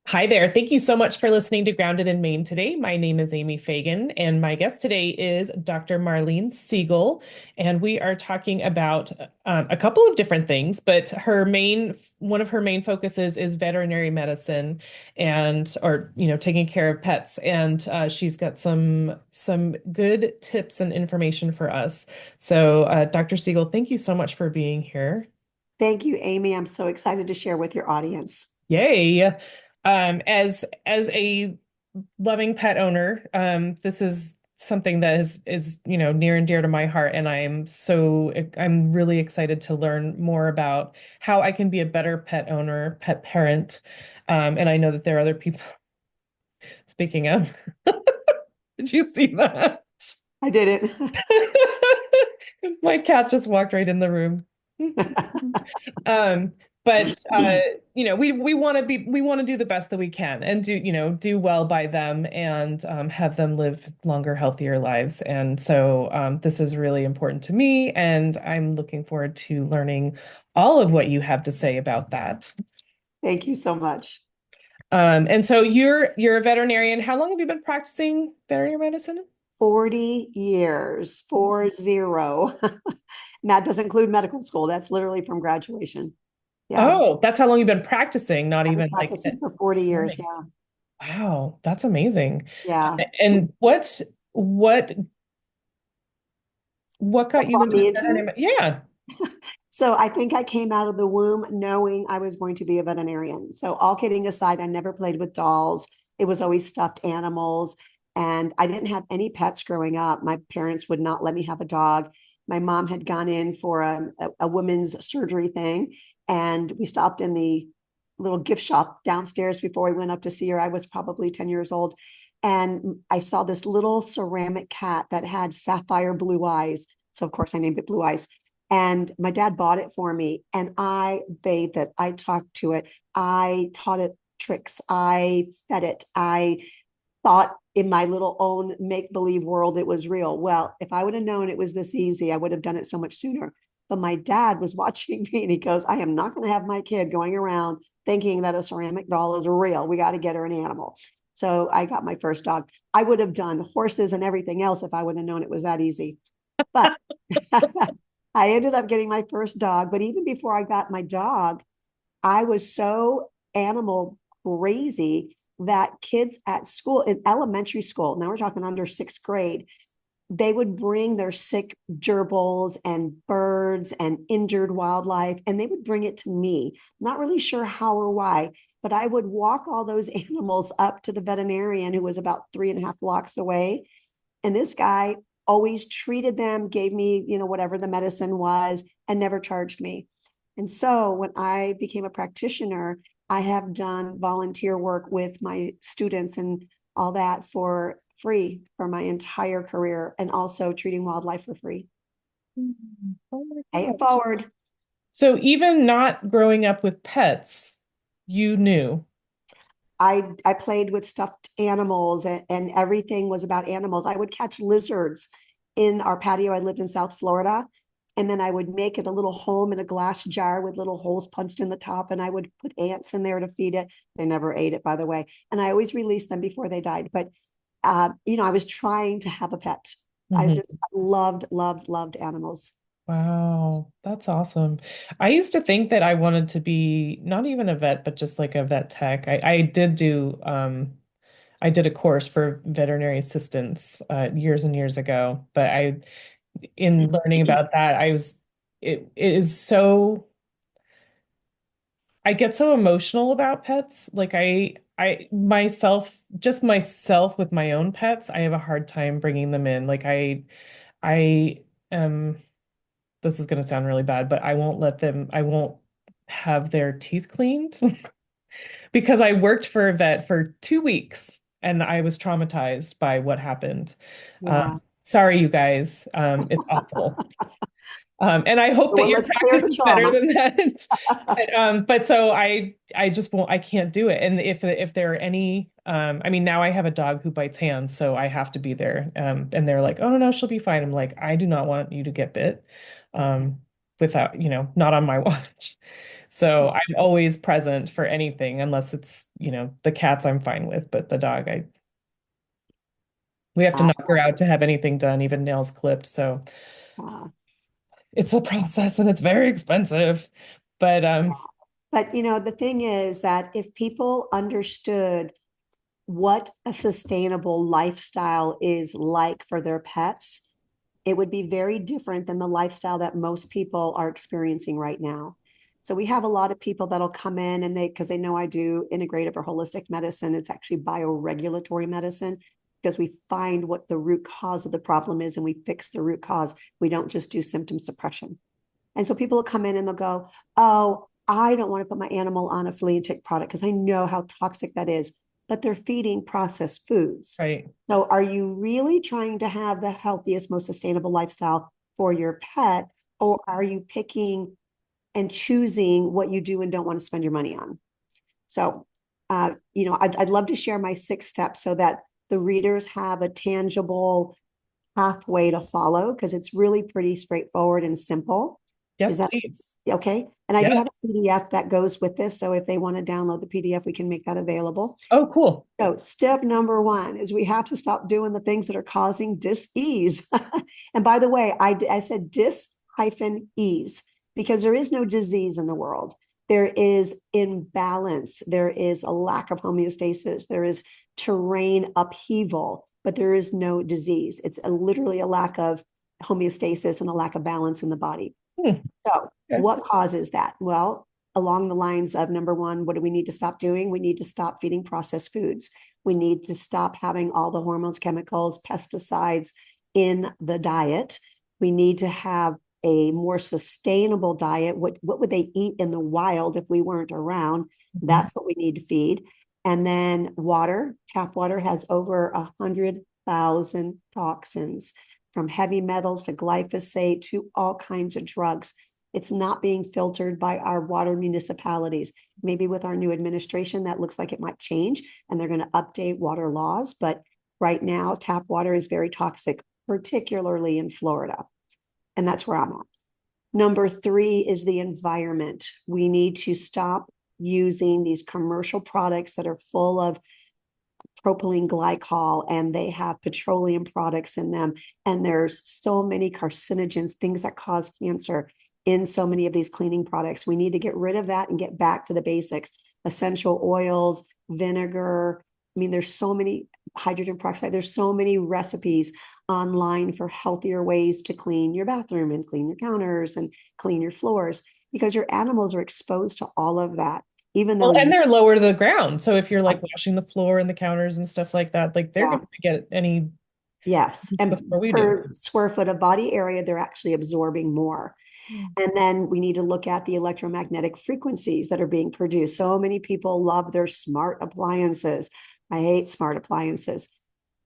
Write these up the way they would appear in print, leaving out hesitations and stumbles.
Hi there. Thank you so much for listening to Grounded in Maine today. My name is Amy Fagan, and my guest today is Dr. Marlene Siegel. And we are talking about a couple of different things, but one of her main focuses is veterinary medicine or taking care of pets. And she's got some good tips and information for us. So, Dr. Siegel, thank you so much for being here. Thank you, Amy. I'm so excited to share with your audience. Yay. As a loving pet owner, this is something that is near and dear to my heart, and I'm really excited to learn more about how I can be a better pet owner, pet parent. And I know that there are other people speaking of. Did you see that? I did it. My cat just walked right in the room. Um, but we want to do the best that we can and do well by them and have them live longer, healthier lives. And so this is really important to me, and I'm looking forward to learning all of what you have to say about that. Thank you so much. And so you're a veterinarian. How long have you been practicing veterinary medicine? 40 years, 40. And that doesn't include medical school. That's literally from graduation. Yeah. Oh, that's how long you've been practicing, not I've been even like practicing for 40 years. learning. Yeah. Wow, that's amazing. Yeah. And what what What got you brought into me into it? veterinary? Yeah. So I think I came out of the womb knowing I was going to be a veterinarian. So all kidding aside, I never played with dolls. It was always stuffed animals. And I didn't have any pets growing up. My parents would not let me have a dog. My mom had gone in for a women's surgery thing. And we stopped in the little gift shop downstairs before we went up to see her. I was probably 10 years old. And I saw this little ceramic cat that had sapphire blue eyes. So, of course, I named it Blue Eyes. And my dad bought it for me, and I bathed it. I talked to it. I taught it tricks. I fed it. I thought in my little own make believe world it was real. Well, if I would have known it was this easy, I would have done it so much sooner. But my dad was watching me and he goes, I am not going to have my kid going around thinking that a ceramic doll is real. We got to get her an animal. So I got my first dog. I would have done horses and everything else if I would have known it was that easy. But I ended up getting my first dog. But even before I got my dog, I was so animal crazy that kids at school, in elementary school, now we're talking under sixth grade, they would bring their sick gerbils and birds and injured wildlife, and they would bring it to me. Not really sure how or why, but I would walk all those animals up to the veterinarian who was about 3.5 blocks away. And this guy always treated them, gave me, whatever the medicine was, and never charged me. And so when I became a practitioner, I have done volunteer work with my students and all that for free for my entire career, and also treating wildlife for free. Oh my Pay God. it forward. So even not growing up with pets, you knew. I played with stuffed animals, and everything was about animals. I would catch lizards in our patio. I lived in South Florida. And then I would make it a little home in a glass jar with little holes punched in the top. And I would put ants in there to feed it. They never ate it, by the way. And I always released them before they died. But, I was trying to have a pet. I Mhm. just loved, loved, loved animals. Wow, that's awesome. I used to think that I wanted to be not even a vet, but just like a vet tech. I did a course for veterinary assistants years and years ago, but in learning about that, it is so I get so emotional about pets. Like I myself, just myself with my own pets, I have a hard time bringing them in. I am, this is going to sound really bad, but I won't have their teeth cleaned because I worked for a vet for 2 weeks and I was traumatized by what happened. Yeah. Sorry, you guys. It's awful. And I hope that Well, your let's clear practice the is better trauma. than that. But so I just won't, I can't do it. And if there are any, I mean, now I have a dog who bites hands, so I have to be there. And they're like, oh no, no, she'll be fine. I'm like, I do not want you to get bit, without, not on my watch. So I'm always present for anything unless it's, the cats I'm fine with, but the dog, we have to Uh, knock her out to have anything done, even nails clipped. So uh, it's a process and it's very expensive. But but the thing is that if people understood what a sustainable lifestyle is like for their pets, it would be very different than the lifestyle that most people are experiencing right now. So we have a lot of people that'll come in and because they know I do integrative or holistic medicine, it's actually bioregulatory medicine because we find what the root cause of the problem is and we fix the root cause. We don't just do symptom suppression. And so people will come in and they'll go, oh, I don't want to put my animal on a flea and tick product because I know how toxic that is, but they're feeding processed foods. right, So are you really trying to have the healthiest, most sustainable lifestyle for your pet, or are you picking and choosing what you do and don't want to spend your money on? So, I'd love to share my 6 steps so that the readers have a tangible pathway to follow because it's really pretty straightforward and simple. yes, Is that please. okay? And I do Yeah. have a PDF that goes with this. So if they want to download the PDF, we can make that available. Oh, cool. So step number 1 is we have to stop doing the things that are causing dis-ease. And by the way, I said dis-ease because there is no disease in the world. There is imbalance. There is a lack of homeostasis. There is terrain upheaval, but there is no disease. It's literally a lack of homeostasis and a lack of balance in the body. Hmm. So Okay. what causes that? Well, along the lines of number 1, what do we need to stop doing? We need to stop feeding processed foods. We need to stop having all the hormones, chemicals, pesticides in the diet. We need to have a more sustainable diet. What would they eat in the wild if we weren't around? Mhm. That's what we need to feed. And then water, tap water has over 100,000 toxins, from heavy metals to glyphosate to all kinds of drugs. It's not being filtered by our water municipalities. Maybe with our new administration, that looks like it might change and they're going to update water laws. But right now, tap water is very toxic, particularly in Florida. And that's where I'm at. Number 3 is the environment. We need to stop using these commercial products that are full of propylene glycol and they have petroleum products in them. And there's so many carcinogens, things that cause cancer in so many of these cleaning products. We need to get rid of that and get back to the basics. Essential oils, vinegar. I mean, there's so many, hydrogen peroxide. There's so many recipes online for healthier ways to clean your bathroom and clean your counters and clean your floors because your animals are exposed to all of that. Even though Well, and you, they're lower to the ground. So if you're like washing the floor and the counters and stuff like that, like they're yeah, going to get any yes. before And we do. per square foot of body area, they're actually absorbing more. And then we need to look at the electromagnetic frequencies that are being produced. So many people love their smart appliances. I hate smart appliances.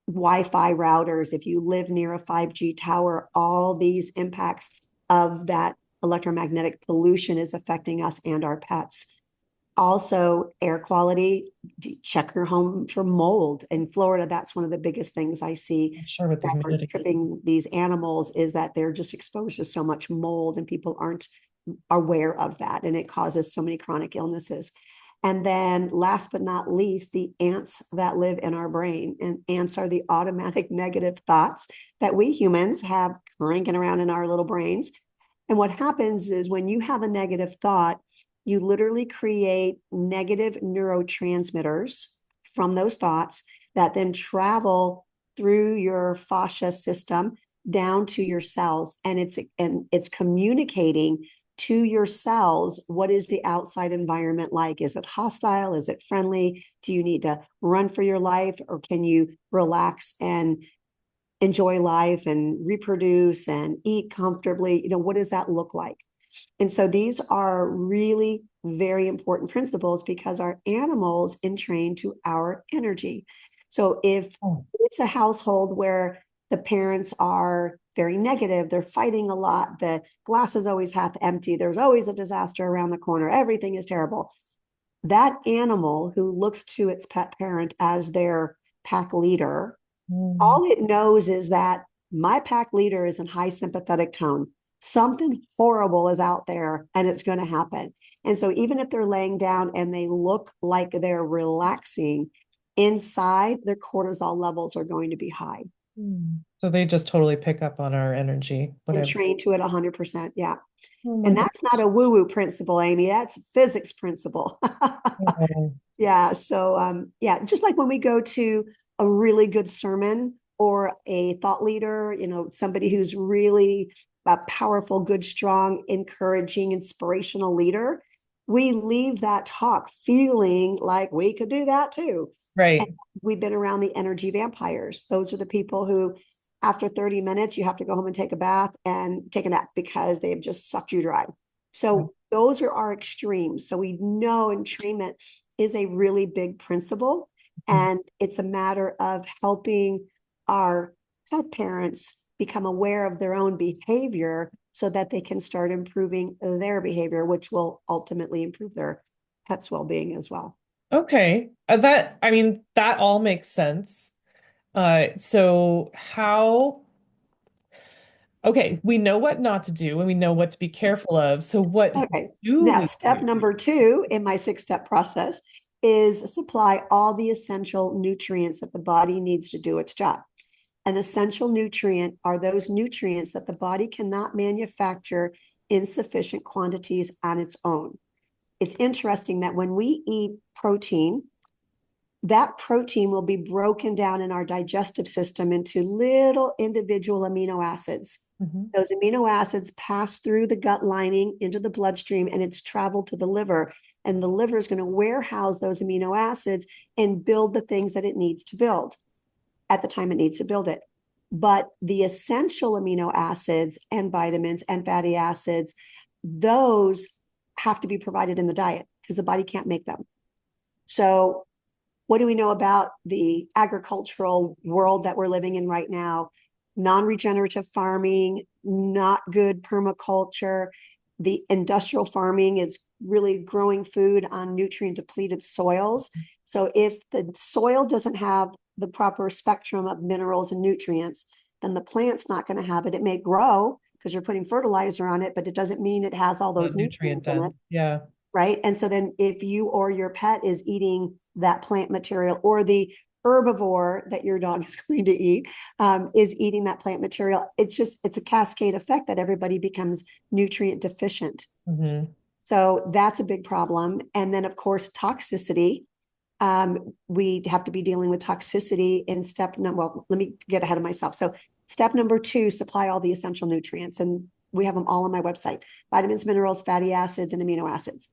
Wi-Fi routers, if you live near a 5G tower, all these impacts of that electromagnetic pollution is affecting us and our pets. Also, air quality, check your home for mold. In Florida, that's one of the biggest things I see I'm sure with the that are humidity. tripping these animals is that they're just exposed to so much mold and people aren't aware of that. And it causes so many chronic illnesses. And then last but not least, the ants that live in our brain. And ants are the automatic negative thoughts that we humans have cranking around in our little brains. And what happens is when you have a negative thought, you literally create negative neurotransmitters from those thoughts that then travel through your fascia system down to your cells, and it's communicating to your cells what is the outside environment like. Is it hostile? Is it friendly? Do you need to run for your life, or can you relax and enjoy life and reproduce and eat comfortably? What does that look like? And so these are really very important principles because our animals entrain to our energy. So if Oh, it's a household where the parents are very negative, they're fighting a lot, the glass is always half empty, there's always a disaster around the corner, everything is terrible. That animal who looks to its pet parent as their pack leader, mm, all it knows is that my pack leader is in high sympathetic tone. Something horrible is out there and it's going to happen. And so even if they're laying down and they look like they're relaxing, inside their cortisol levels are going to be high. So they just totally pick up on our energy, And whatever. trained to it 100%. Yeah. Oh my And God. that's not a woo-woo principle, Amy. That's a physics principle. Oh, Yeah. So yeah, just like when we go to a really good sermon or a thought leader, somebody who's really a powerful, good, strong, encouraging, inspirational leader, we leave that talk feeling like we could do that too. And right. we've been around the energy vampires. Those are the people who, after 30 minutes, you have to go home and take a bath and take a nap because they have just sucked you dry. So those are our extremes. So we know entrainment is a really big principle. Mhm. And it's a matter of helping our pet parents become aware of their own behavior so that they can start improving their behavior, which will ultimately improve their pet's well-being as well. Okay. I mean, that all makes sense. So how, okay, we know what not to do and we know what to be careful of. So what Okay. do Now, we step do? number 2 in my 6-step process is supply all the essential nutrients that the body needs to do its job. An essential nutrient are those nutrients that the body cannot manufacture in sufficient quantities on its own. It's interesting that when we eat protein, that protein will be broken down in our digestive system into little individual amino acids. Mhm. Those amino acids pass through the gut lining into the bloodstream and it's traveled to the liver. And the liver is going to warehouse those amino acids and build the things that it needs to build at the time it needs to build it. But the essential amino acids and vitamins and fatty acids, those have to be provided in the diet because the body can't make them. So what do we know about the agricultural world that we're living in right now? Non-regenerative farming, not good permaculture. The industrial farming is really growing food on nutrient depleted soils. So if the soil doesn't have the proper spectrum of minerals and nutrients, then the plant's not going to have it. It may grow because you're putting fertilizer on it, but it doesn't mean it has all The those nutrient nutrients in it. then. Yeah. Right. And so then if you or your pet is eating that plant material, or the herbivore that your dog is going to eat is eating that plant material, it's a cascade effect that everybody becomes nutrient deficient. Hmm. So that's a big problem. And then, of course, toxicity. We have to be dealing with toxicity in well, let me get ahead of myself. So step number 2, supply all the essential nutrients. And we have them all on my website: vitamins, minerals, fatty acids, and amino acids.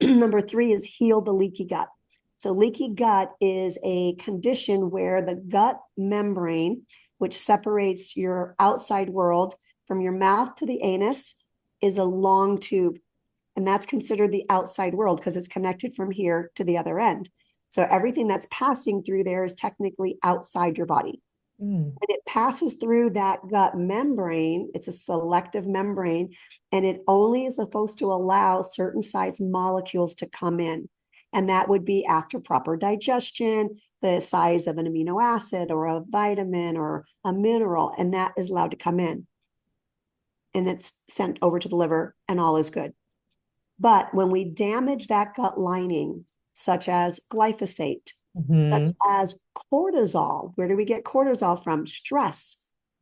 Number 3 is heal the leaky gut. So leaky gut is a condition where the gut membrane, which separates your outside world from your mouth to the anus, is a long tube. And that's considered the outside world because it's connected from here to the other end. So everything that's passing through there is technically outside your body. Mm. And it passes through that gut membrane. It's a selective membrane, and it only is supposed to allow certain size molecules to come in. And that would be after proper digestion, the size of an amino acid or a vitamin or a mineral, and that is allowed to come in. And it's sent over to the liver, and all is good. But when we damage that gut lining, such as glyphosate, such Hmm. as cortisol, where do we get cortisol from? Stress.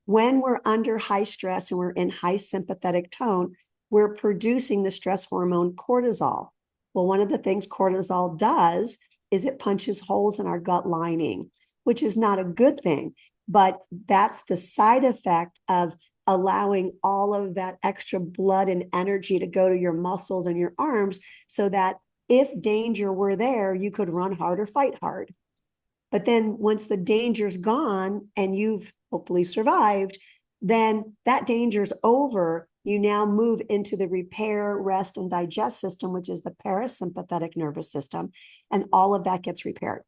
When we're under high stress and we're in high sympathetic tone, we're producing the stress hormone cortisol. Well, one of the things cortisol does is it punches holes in our gut lining, which is not a good thing. But that's the side effect of allowing all of that extra blood and energy to go to your muscles and your arms so that if danger were there, you could run hard or fight hard. But then once the danger's gone and you've hopefully survived, then that danger's over. You now move into the repair, rest, and digest system, which is the parasympathetic nervous system, and all of that gets repaired.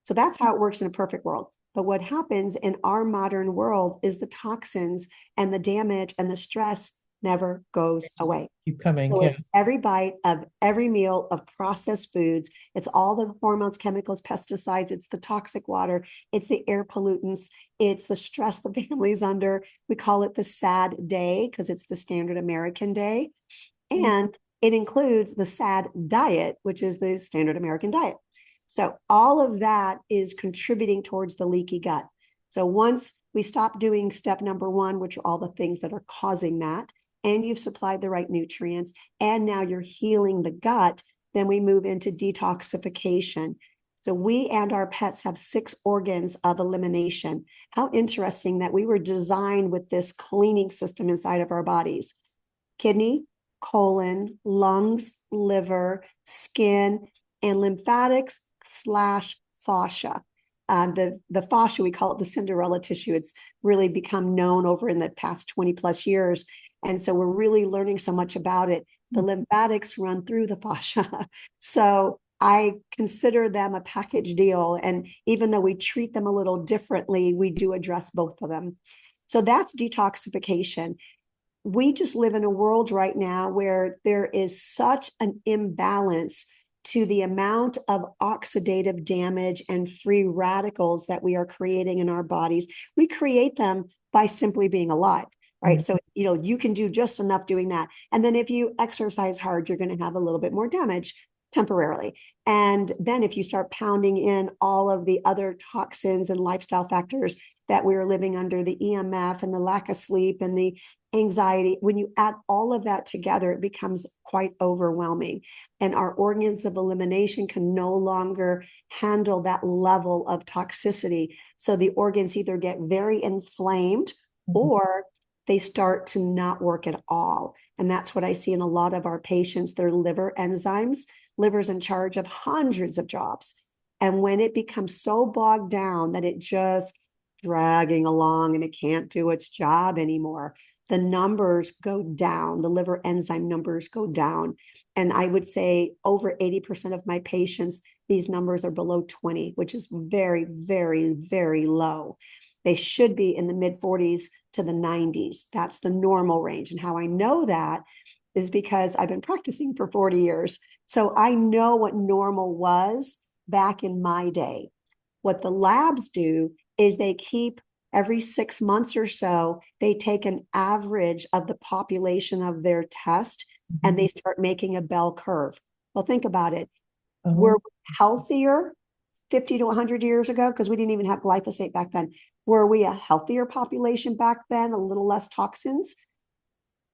So that's how it works in a perfect world. But what happens in our modern world is the toxins and the damage and the stress never goes away. Keep coming. So Yeah. it's every bite of every meal of processed foods. It's all the hormones, chemicals, pesticides. It's the toxic water. It's the air pollutants. It's the stress the family's under. We call it the SAD day because it's the standard American day. And it includes the SAD diet, which is the standard American diet. So all of that is contributing towards the leaky gut. So once we stop doing step number one, which are all the things that are causing that, and you've supplied the right nutrients, and now you're healing the gut, then we move into detoxification. So we and our pets have 6 organs of elimination. How interesting that we were designed with this cleaning system inside of our bodies: kidney, colon, lungs, liver, skin, and lymphatics / fascia. The fascia, we call it the Cinderella tissue. It's really become known over in the past 20 plus years. And so we're really learning so much about it. The lymphatics run through the fascia. So I consider them a package deal. And even though we treat them a little differently, we do address both of them. So that's detoxification. We just live in a world right now where there is such an imbalance to the amount of oxidative damage and free radicals that we are creating in our bodies. We create them by simply being alive, right? So, you can do just enough doing that. And then if you exercise hard, you're going to have a little bit more damage temporarily. And then if you start pounding in all of the other toxins and lifestyle factors that we're living under, the EMF and the lack of sleep and the anxiety, when you add all of that together, it becomes quite overwhelming. And our organs of elimination can no longer handle that level of toxicity. So the organs either get very inflamed or they start to not work at all. And that's what I see in a lot of our patients, their liver enzymes. Liver's in charge of hundreds of jobs. And when it becomes so bogged down that it just dragging along and it can't do its job anymore, the numbers go down, the liver enzyme numbers go down. And I would say over 80% of my patients, these numbers are below 20, which is very, very, very low. They should be in the mid 40s to the 90s. That's the normal range. And how I know that is because I've been practicing for 40 years. So I know what normal was back in my day. What the labs do is they keep every 6 months or so, they take an average of the population of their test and they start making a bell curve. Well, think about it. We're healthier 50 to 100 years ago because we didn't even have glyphosate back then. Were we a healthier population back then, a little less toxins?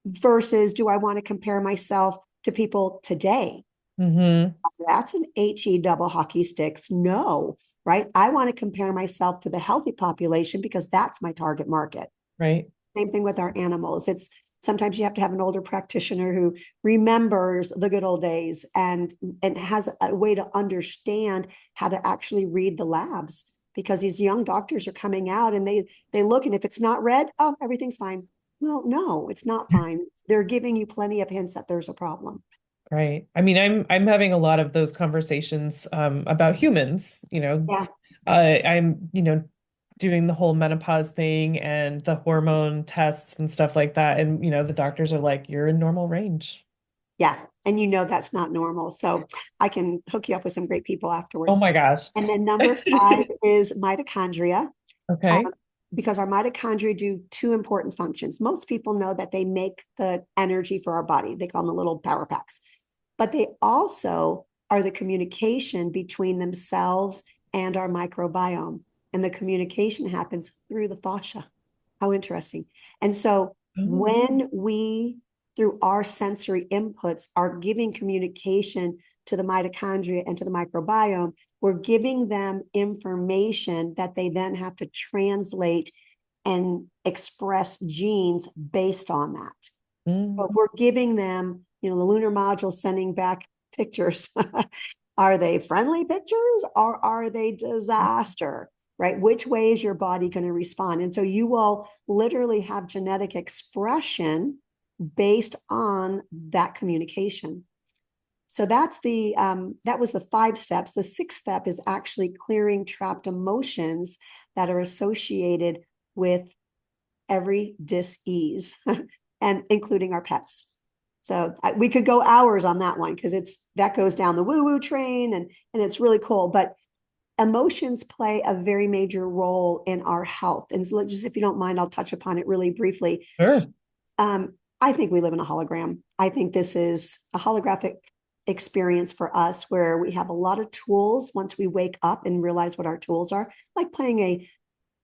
Versus, do I want to compare myself to people today? That's an 𝗚𝗍 hockey sticks. No, right? I want to compare myself to the healthy population because that's my target market. Right. Same thing with our animals. It's sometimes you have to have an older practitioner who remembers the good old days and has a way to understand how to actually read the labs, because these young doctors are coming out and they look, and if it's not red, oh, everything's fine. Well, no, it's not fine. They're giving you plenty of hints that there's a problem. Right. I mean, I'm having a lot of those conversations about humans, Yeah. I'm, doing the whole menopause thing and the hormone tests and stuff like that. And, the doctors are like, you're in normal range. Yeah. And that's not normal. So I can hook you up with some great people Oh afterwards. my gosh. And then number 5 is mitochondria. Okay. Because our mitochondria do 2 important functions. Most people know that they make the energy for our body. They call them the little power packs. But they also are the communication between themselves and our microbiome. And the communication happens through the fascia. How interesting. And so when we, through our sensory inputs, are giving communication to the mitochondria and to the microbiome, we're giving them information that they then have to translate and express genes based on that. But we're giving them, the lunar module sending back pictures. Are they friendly pictures or are they disaster? Right? Which way is your body going to respond? And so you will literally have genetic expression based on that communication. So that's that was the 5 steps. The 6th step is actually clearing trapped emotions that are associated with every dis-ease. and including our pets. So we could go hours on that one because that goes down the woo-woo train and it's really cool. But emotions play a very major role in our health. And so just, if you don't mind, I'll touch upon it really briefly. Sure. I think we live in a hologram. I think this is a holographic experience for us where we have a lot of tools once we wake up and realize what our tools are, like playing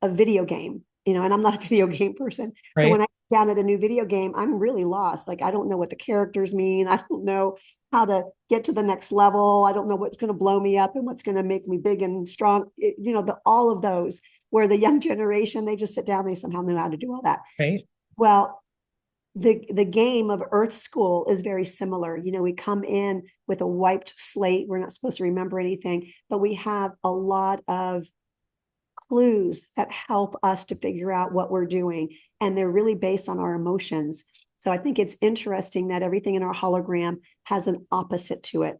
a video game, and I'm not a video game person. So when Right. I sit down at a new video game, I'm really lost. Like, I don't know what the characters mean. I don't know how to get to the next level. I don't know what's going to blow me up and what's going to make me big and strong. All of those, where the young generation, they just sit down, they somehow know how to do all that. Right. Well, the game of Earth School is very similar. We come in with a wiped slate. We're not supposed to remember anything, but we have a lot of clues that help us to figure out what we're doing. And they're really based on our emotions. So I think it's interesting that everything in our hologram has an opposite to it.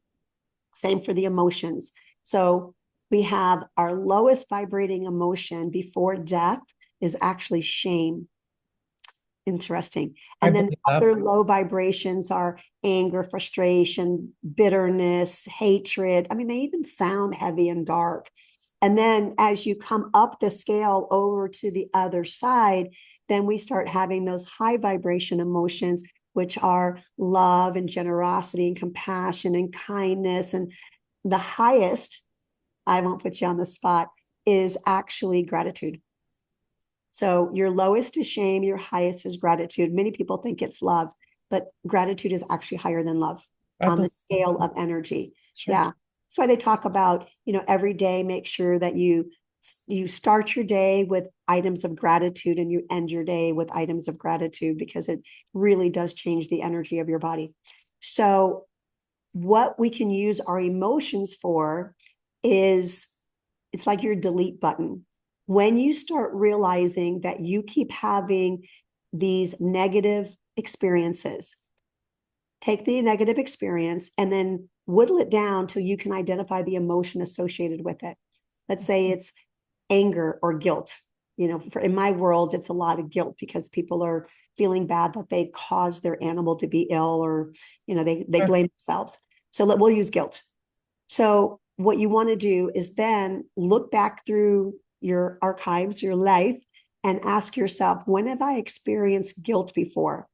Same for the emotions. So we have our lowest vibrating emotion before death is actually shame. Interesting. I And then believe the that. other low vibrations are anger, frustration, bitterness, hatred. I mean, they even sound heavy and dark. And then as you come up the scale over to the other side, then we start having those high vibration emotions, which are love and generosity and compassion and kindness. And the highest, I won't put you on the spot, is actually gratitude. So your lowest is shame, your highest is gratitude. Many people think it's love, but gratitude is actually higher than love I on the believe scale that. of energy. Sure. Yeah. That's why they talk about, every day, make sure that you start your day with items of gratitude and you end your day with items of gratitude, because it really does change the energy of your body. So what we can use our emotions for is, it's like your delete button. When you start realizing that you keep having these negative experiences, take the negative experience and then whittle it down till you can identify the emotion associated with it. Let's say it's anger or guilt. In my world, it's a lot of guilt because people are feeling bad that they caused their animal to be ill, or they Sure. blame themselves. So we'll use guilt. So what you want to do is then look back through your archives, your life, and ask yourself, when have I experienced guilt before?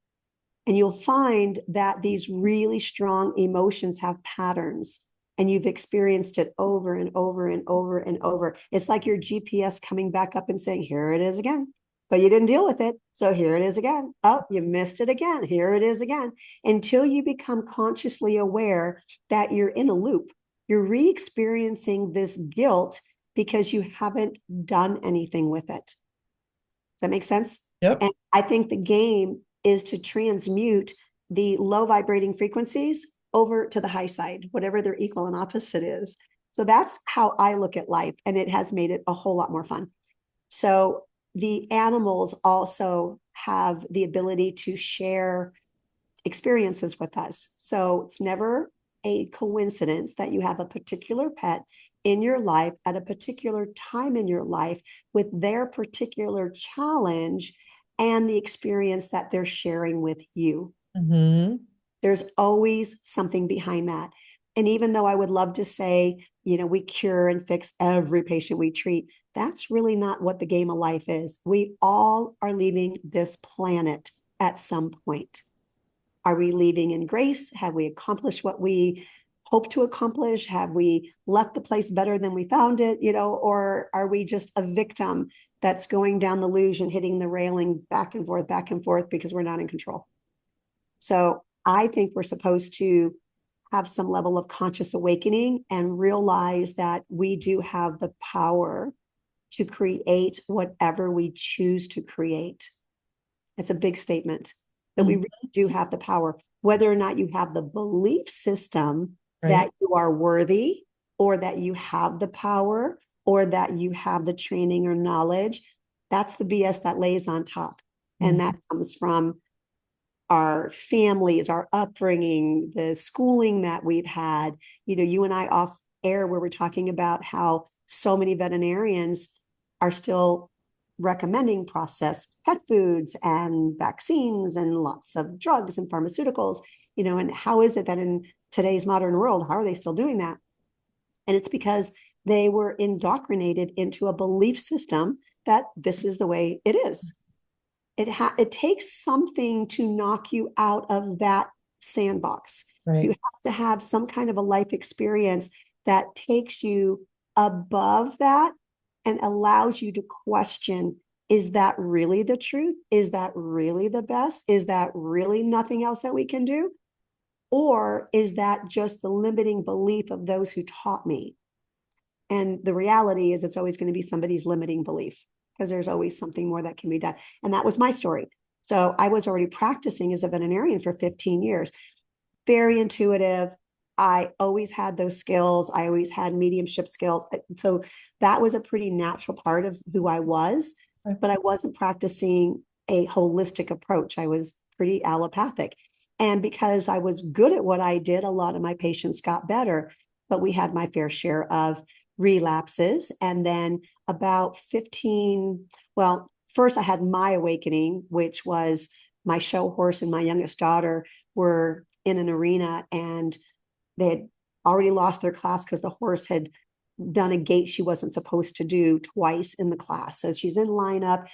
And you'll find that these really strong emotions have patterns, and you've experienced it over and over and over and over. It's like your GPS coming back up and saying, here it is again. But you didn't deal with it. So here it is again. Oh, you missed it again. Here it is again. Until you become consciously aware that you're in a loop. You're re-experiencing this guilt because you haven't done anything with it. Does that make sense? Yep. And I think the game is to transmute the low vibrating frequencies over to the high side, whatever their equal and opposite is. So that's how I look at life, and it has made it a whole lot more fun. So the animals also have the ability to share experiences with us. So it's never a coincidence that you have a particular pet in your life at a particular time in your life with their particular challenge and the experience that they're sharing with you. Mm-hmm. There's always something behind that. And even though I would love to say, we cure and fix every patient we treat, that's really not what the game of life is. We all are leaving this planet at some point. Are we leaving in grace? Have we accomplished what we hope to accomplish? Have we left the place better than we found it? Or are we just a victim that's going down the luge and hitting the railing back and forth because we're not in control? So I think we're supposed to have some level of conscious awakening and realize that we do have the power to create whatever we choose to create. It's a big statement, that we Mm-hmm. really do have the power, whether or not you have the belief system Right. that you are worthy, or that you have the power, or that you have the training or knowledge. That's the BS that lays on top. Mm-hmm. And that comes from our families, our upbringing, the schooling that we've had. You and I off air, where we're talking about how so many veterinarians are still recommending processed pet foods and vaccines and lots of drugs and pharmaceuticals, and how is it that in today's modern world, how are they still doing that? And it's because they were indoctrinated into a belief system that this is the way it is. It takes something to knock you out of that sandbox. Right. You have to have some kind of a life experience that takes you above that and allows you to question, is that really the truth? Is that really the best? Is that really nothing else that we can do? Or is that just the limiting belief of those who taught me? And the reality is it's always going to be somebody's limiting belief, because there's always something more that can be done. And that was my story. So I was already practicing as a veterinarian for 15 years, very intuitive. I always had those skills. I always had mediumship skills. So that was a pretty natural part of who I was, but I wasn't practicing a holistic approach. I was pretty allopathic. And because I was good at what I did, a lot of my patients got better, but we had my fair share of relapses. And then about 15, well, first I had my awakening, which was my show horse and my youngest daughter were in an arena, and they had already lost their class because the horse had done a gait she wasn't supposed to do twice in the class. So she's in lineup.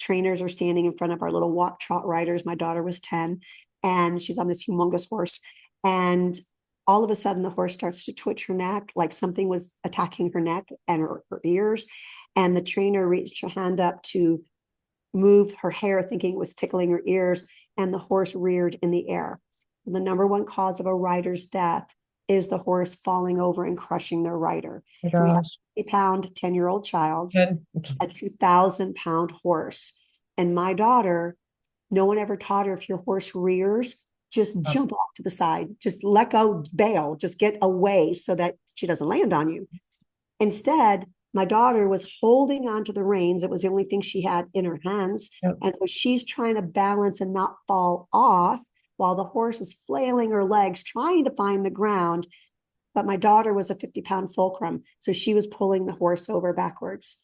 Trainers are standing in front of our little walk trot riders. My daughter was 10, and she's on this humongous horse. And all of a sudden, the horse starts to twitch her neck, like something was attacking her neck and her ears. And the trainer reached her hand up to move her hair, thinking it was tickling her ears, and the horse reared in the air. The number one cause of a rider's death is the horse falling over and crushing their rider. Oh So we have gosh. a pound, 10-year-old child, Good. a 2,000-pound horse. And my daughter, no one ever taught her, if your horse rears, just jump off to the side, just let go, bail, just get away so that she doesn't land on you. Instead, my daughter was holding onto the reins. It was the only thing she had in her hands. Yep. And so she's trying to balance and not fall off while the horse is flailing her legs, trying to find the ground. But my daughter was a 50-pound fulcrum, so she was pulling the horse over backwards.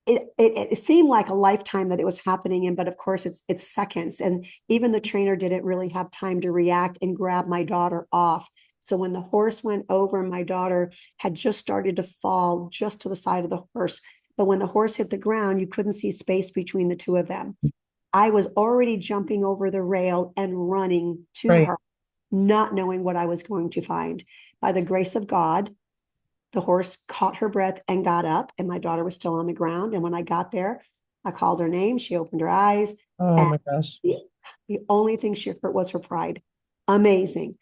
It seemed like a lifetime that it was happening in, but of course it's seconds. And even the trainer didn't really have time to react and grab my daughter off. So when the horse went over, my daughter had just started to fall just to the side of the horse. But when the horse hit the ground, you couldn't see space between the two of them. I was already jumping over the rail and running to her, not knowing what I was going to find. By the grace of God, the horse caught her breath and got up, and my daughter was still on the ground. And when I got there, I called her name. She opened her eyes. Oh my gosh. The only thing she hurt was her pride. Amazing.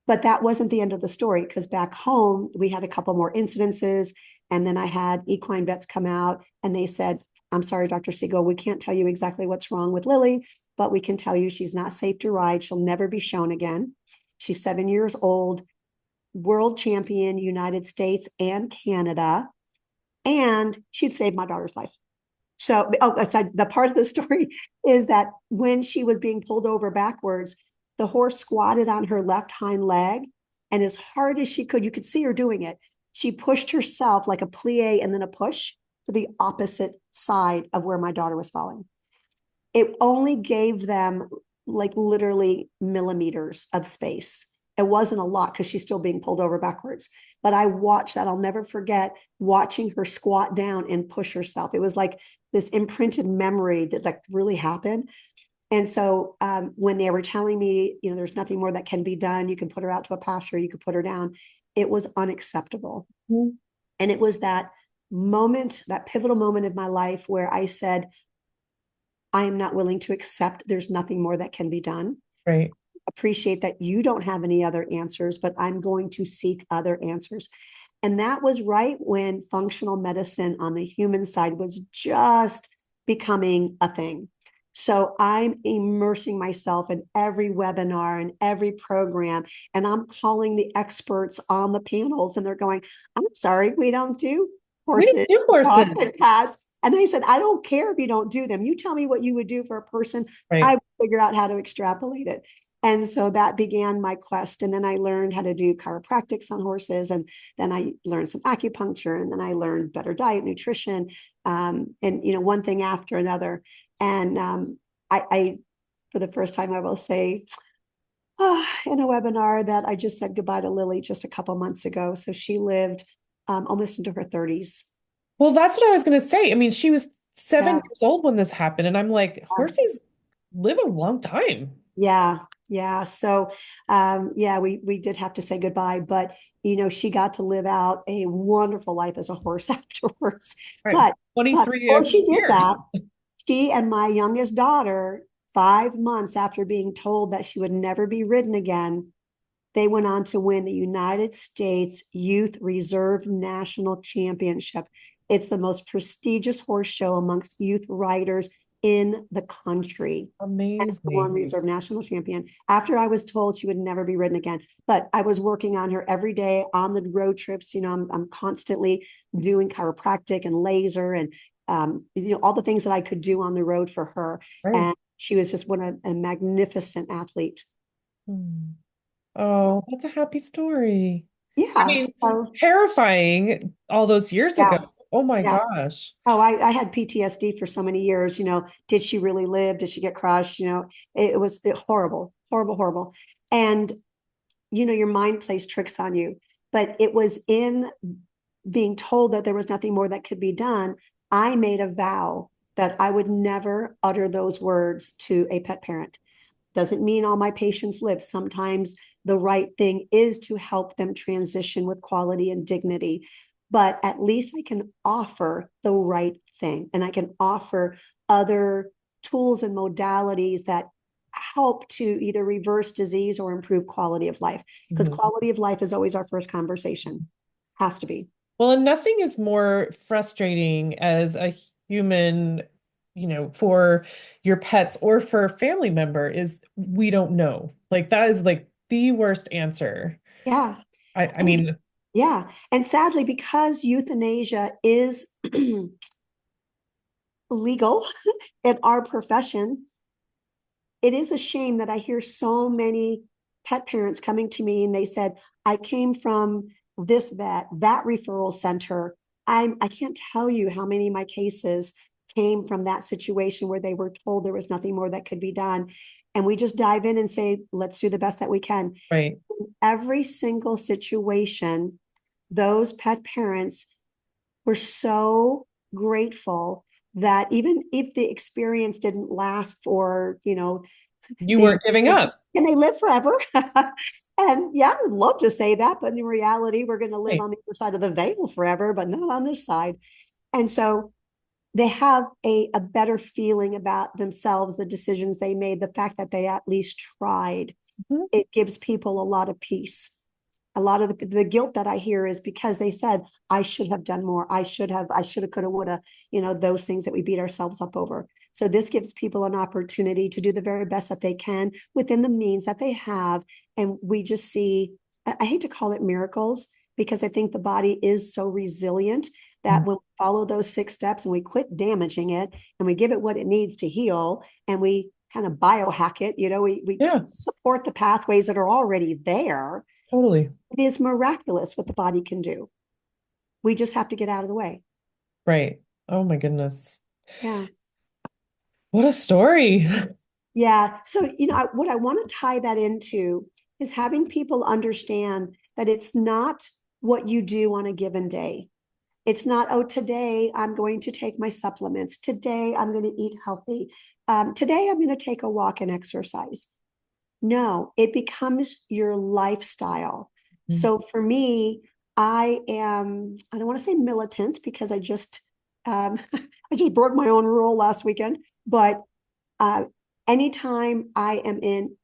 But that wasn't the end of the story, because back home, we had a couple more incidences. And then I had equine vets come out, and they said, I'm sorry, Dr. Siegel, we can't tell you exactly what's wrong with Lily, but we can tell you she's not safe to ride. She'll never be shown again. She's 7 years old, world champion, United States and Canada, and she'd saved my daughter's life. So, aside, the part of the story is that when she was being pulled over backwards, the horse squatted on her left hind leg, and as hard as she could, you could see her doing it, she pushed herself like a plie and then a push to the opposite side of where my daughter was falling. It only gave them like literally millimeters of space. It wasn't a lot because she's still being pulled over backwards. But I watched that. I'll never forget watching her squat down and push herself. It was like this imprinted memory that like really happened. And so when they were telling me, there's nothing more that can be done, you can put her out to a pasture, you could put her down, it was unacceptable. Mm-hmm. And it was that moment, that pivotal moment of my life where I said, I am not willing to accept there's nothing more that can be done. Right. Appreciate that you don't have any other answers, but I'm going to seek other answers. And that was right when functional medicine on the human side was just becoming a thing. So I'm immersing myself in every webinar and every program, and I'm calling the experts on the panels, and they're going, I'm sorry, we don't do horses, dogs, and cats. And they said, I don't care if you don't do them. You tell me what you would do for a person. Right. I will figure out how to extrapolate it. And so that began my quest. And then I learned how to do chiropractics on horses. And then I learned some acupuncture. And then I learned better diet, nutrition, and, one thing after another. And I, for the first time, I will say in a webinar that I just said goodbye to Lily just a couple months ago. So she lived almost into her 30s. Well, that's what I was going to say. I mean, she was seven Yeah. years old when this happened, and I'm like, horses live a long time. Yeah, yeah. So, yeah, we did have to say goodbye, but she got to live out a wonderful life as a horse afterwards. Right. But 23 before she did years. that, she and my youngest daughter, 5 months after being told that she would never be ridden again, they went on to win the United States Youth Reserve National Championship. It's the most prestigious horse show amongst youth riders in the country. And won Amazing. Reserve National Champion after I was told she would never be ridden again. But I was working on her every day on the road trips. I'm constantly doing chiropractic and laser and all the things that I could do on the road for her. Right. And she was just a magnificent athlete. Hmm. Oh, that's a happy story. I Yeah. mean, So terrifying all those years ago. yeah, Oh my yeah. gosh. Oh, I had PTSD for so many years. Did she really live? Did she get crushed? It was horrible, horrible, horrible. And, your mind plays tricks on you. But it was in being told that there was nothing more that could be done. I made a vow that I would never utter those words to a pet parent. Doesn't mean all my patients live. Sometimes the right thing is to help them transition with quality and dignity. But at least I can offer the right thing, and I can offer other tools and modalities that help to either reverse disease or improve quality of life. Because Mhm. quality of life is always our first conversation. Has to be. Well, and nothing is more frustrating as a human, for your pets or for a family member is we don't know. Like that is like the worst answer. Yeah. I And mean, yeah. And sadly, because euthanasia is legal in our profession, it is a shame that I hear so many pet parents coming to me and they said, I came from this vet, that referral center. I can't tell you how many of my cases came from that situation where they were told there was nothing more that could be done. And we just dive in and say, let's do the best that we can. right. Every single situation, those pet parents were so grateful that even if the experience didn't last for, You the weren't giving up. can they live forever? And yeah, I'd love to say that, but in reality, we're going to live Right. on the other side of the veil forever, but not on this side. And so they have a better feeling about themselves, the decisions they made, the fact that they at least tried. Mhm. It gives people a lot of peace. A lot of the guilt that I hear is because they said, I should have done more. I should have, could have, would have, those things that we beat ourselves up over. So this gives people an opportunity to do the very best that they can within the means that they have. And we just see, I hate to call it miracles because I think the body is so resilient that when we follow those 6 steps and we quit damaging it and we give it what it needs to heal and we kind of biohack it, we Yeah, support the pathways that are already there. totally. It is miraculous what the body can do. We just have to get out of the way. Right. Oh my goodness. Yeah. What a story. Yeah. So, what I want to tie that into is having people understand that it's not what you do on a given day. It's not, oh, today I'm going to take my supplements. Today I'm going to eat healthy. Today I'm going to take a walk and exercise. No, it becomes your lifestyle. Mhm. So for me, I don't want to say militant because I just broke my own rule last weekend, but uh, anytime I am in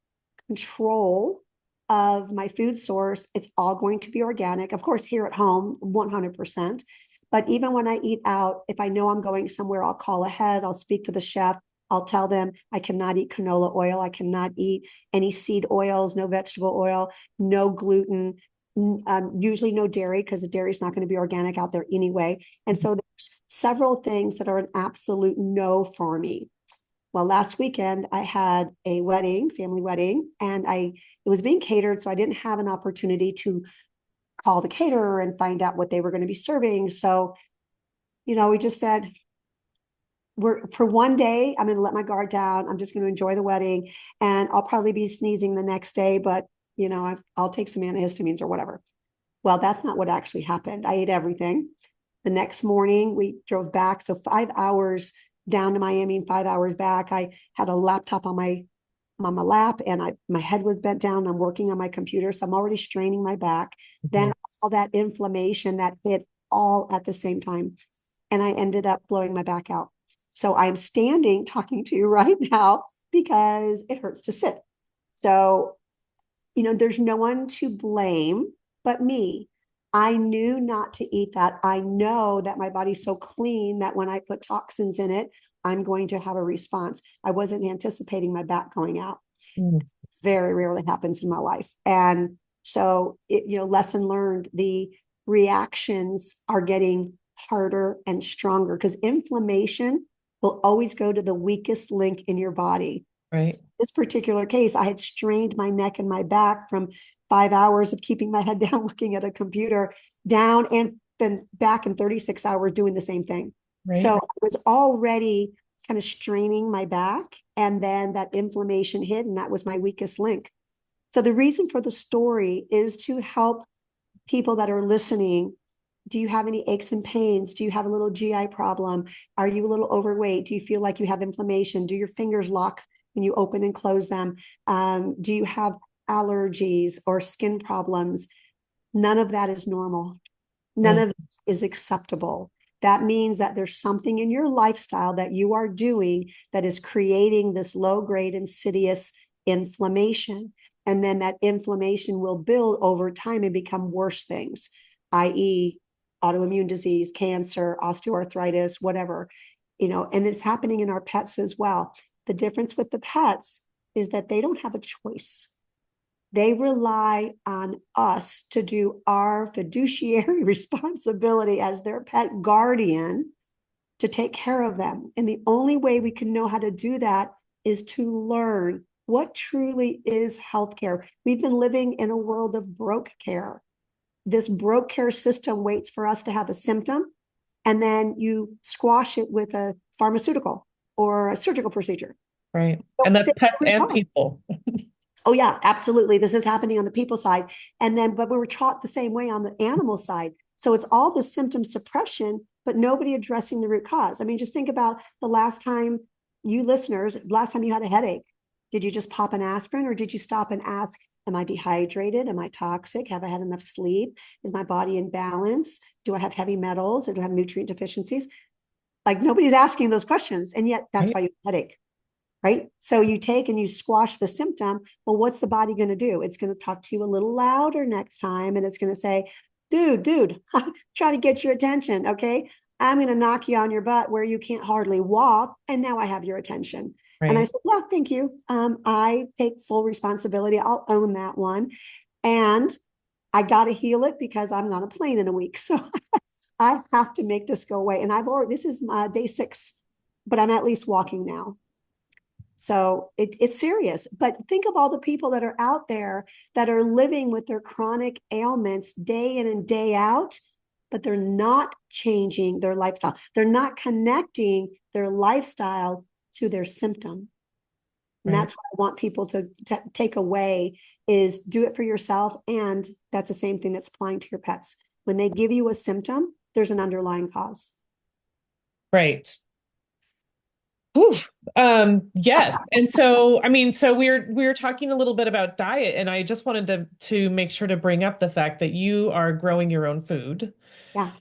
control of my food source, it's all going to be organic. Of course, here at home, 100%. But even when I eat out, if I know I'm going somewhere, I'll call ahead, I'll speak to the chef, I'll tell them I cannot eat canola oil, I cannot eat any seed oils, no vegetable oil, no gluten, usually no dairy because the dairy is not going to be organic out there anyway. And so there's several things that are an absolute no for me. Well, last weekend I had a wedding, family wedding, and it was being catered, so I didn't have an opportunity to call the caterer and find out what they were going to be serving. So, we just said, we're for one day, I'm going to let my guard down. I'm just going to enjoy the wedding, and I'll probably be sneezing the next day, but I'll take some antihistamines or whatever. Well, that's not what actually happened. I ate everything. The next morning, we drove back. So 5 hours down to Miami and 5 hours back. I had a laptop on my lap, and my head was bent down. I'm working on my computer. So I'm already straining my back. Mhm. Then all that inflammation that hit all at the same time. And I ended up blowing my back out. So I'm standing talking to you right now because it hurts to sit. So, there's no one to blame but me. I knew not to eat that. I know that my body's so clean that when I put toxins in it, I'm going to have a response. I wasn't anticipating my back going out. Mm. Very rarely happens in my life. And so, lesson learned, the reactions are getting harder and stronger because inflammation will always go to the weakest link in your body. Right. This particular case, I had strained my neck and my back from 5 hours of keeping my head down, looking at a computer, down and then back in 36 hours doing the same thing. Right. So I was already kind of straining my back, and then that inflammation hit, and that was my weakest link. So the reason for the story is to help people that are listening. Do you have any aches and pains? Do you have a little GI problem? Are you a little overweight? Do you feel like you have inflammation? Do your fingers lock when you open and close them? Do you have allergies or skin problems? None of that is normal. None Mm. of it is acceptable. That means that there's something in your lifestyle that you are doing that is creating this low grade insidious inflammation. And then that inflammation will build over time and become worse things, i.e., autoimmune disease, cancer, osteoarthritis, whatever, and it's happening in our pets as well. The difference with the pets is that they don't have a choice. They rely on us to do our fiduciary responsibility as their pet guardian to take care of them. And the only way we can know how to do that is to learn what truly is healthcare. We've been living in a world of broke care. This broke care system waits for us to have a symptom, and then you squash it with a pharmaceutical or a surgical procedure. Right. Don't And that's fix the pets root and cause. people. Oh yeah, absolutely. This is happening on the people side. And then, but we were taught the same way on the animal side. So it's all the symptom suppression, but nobody addressing the root cause. I mean, just think about the last time last time you had a headache. Did you just pop an aspirin, or did you stop and ask, am I dehydrated? Am I toxic? Have I had enough sleep? Is my body in balance? Do I have heavy metals? Or do I have nutrient deficiencies? Like, nobody's asking those questions. And yet that's Right. why you have a headache. Right. So you take and you squash the symptom. Well, what's the body going to do? It's going to talk to you a little louder next time. And it's going to say, dude, I'm trying to get your attention. Okay. I'm going to knock you on your butt where you can't hardly walk. And now I have your attention. And I Right. said, yeah, thank you. I take full responsibility. I'll own that one. And I got to heal it because I'm on a plane in a week. So I have to make this go away. And this is day 6, but I'm at least walking now. So it's serious. But think of all the people that are out there that are living with their chronic ailments day in and day out, but they're not changing their lifestyle. They're not connecting their lifestyle to their symptom. And Right. that's what I want people to take away is do it for yourself. And that's the same thing that's applying to your pets. When they give you a symptom, there's an underlying cause. Right. Whew. Yes. And so, I mean, so we're talking a little bit about diet, and I just wanted to make sure to bring up the fact that you are growing your own food. Yeah.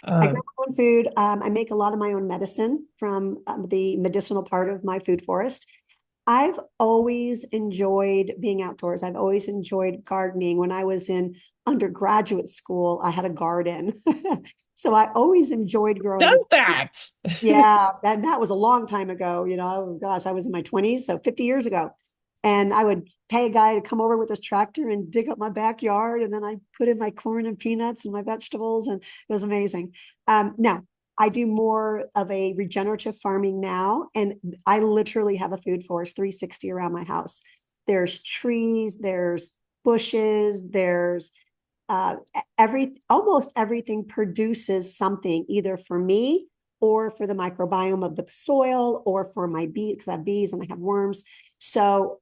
I grow Um, my own food. I make a lot of my own medicine from the medicinal part of my food forest. I've always enjoyed being outdoors. I've always enjoyed gardening. When I was in undergraduate school, I had a garden. So I always enjoyed growing. does that? Yeah, and that was a long time ago. Oh gosh, I was in my 20s, so 50 years ago. And I would pay a guy to come over with his tractor and dig up my backyard. And then I put in my corn and peanuts and my vegetables, and it was amazing. Now, I do more of a regenerative farming now, and I literally have a food forest 360 around my house. There's trees, there's bushes, there's almost everything produces something either for me or for the microbiome of the soil or for my bees, because I have bees and I have worms. So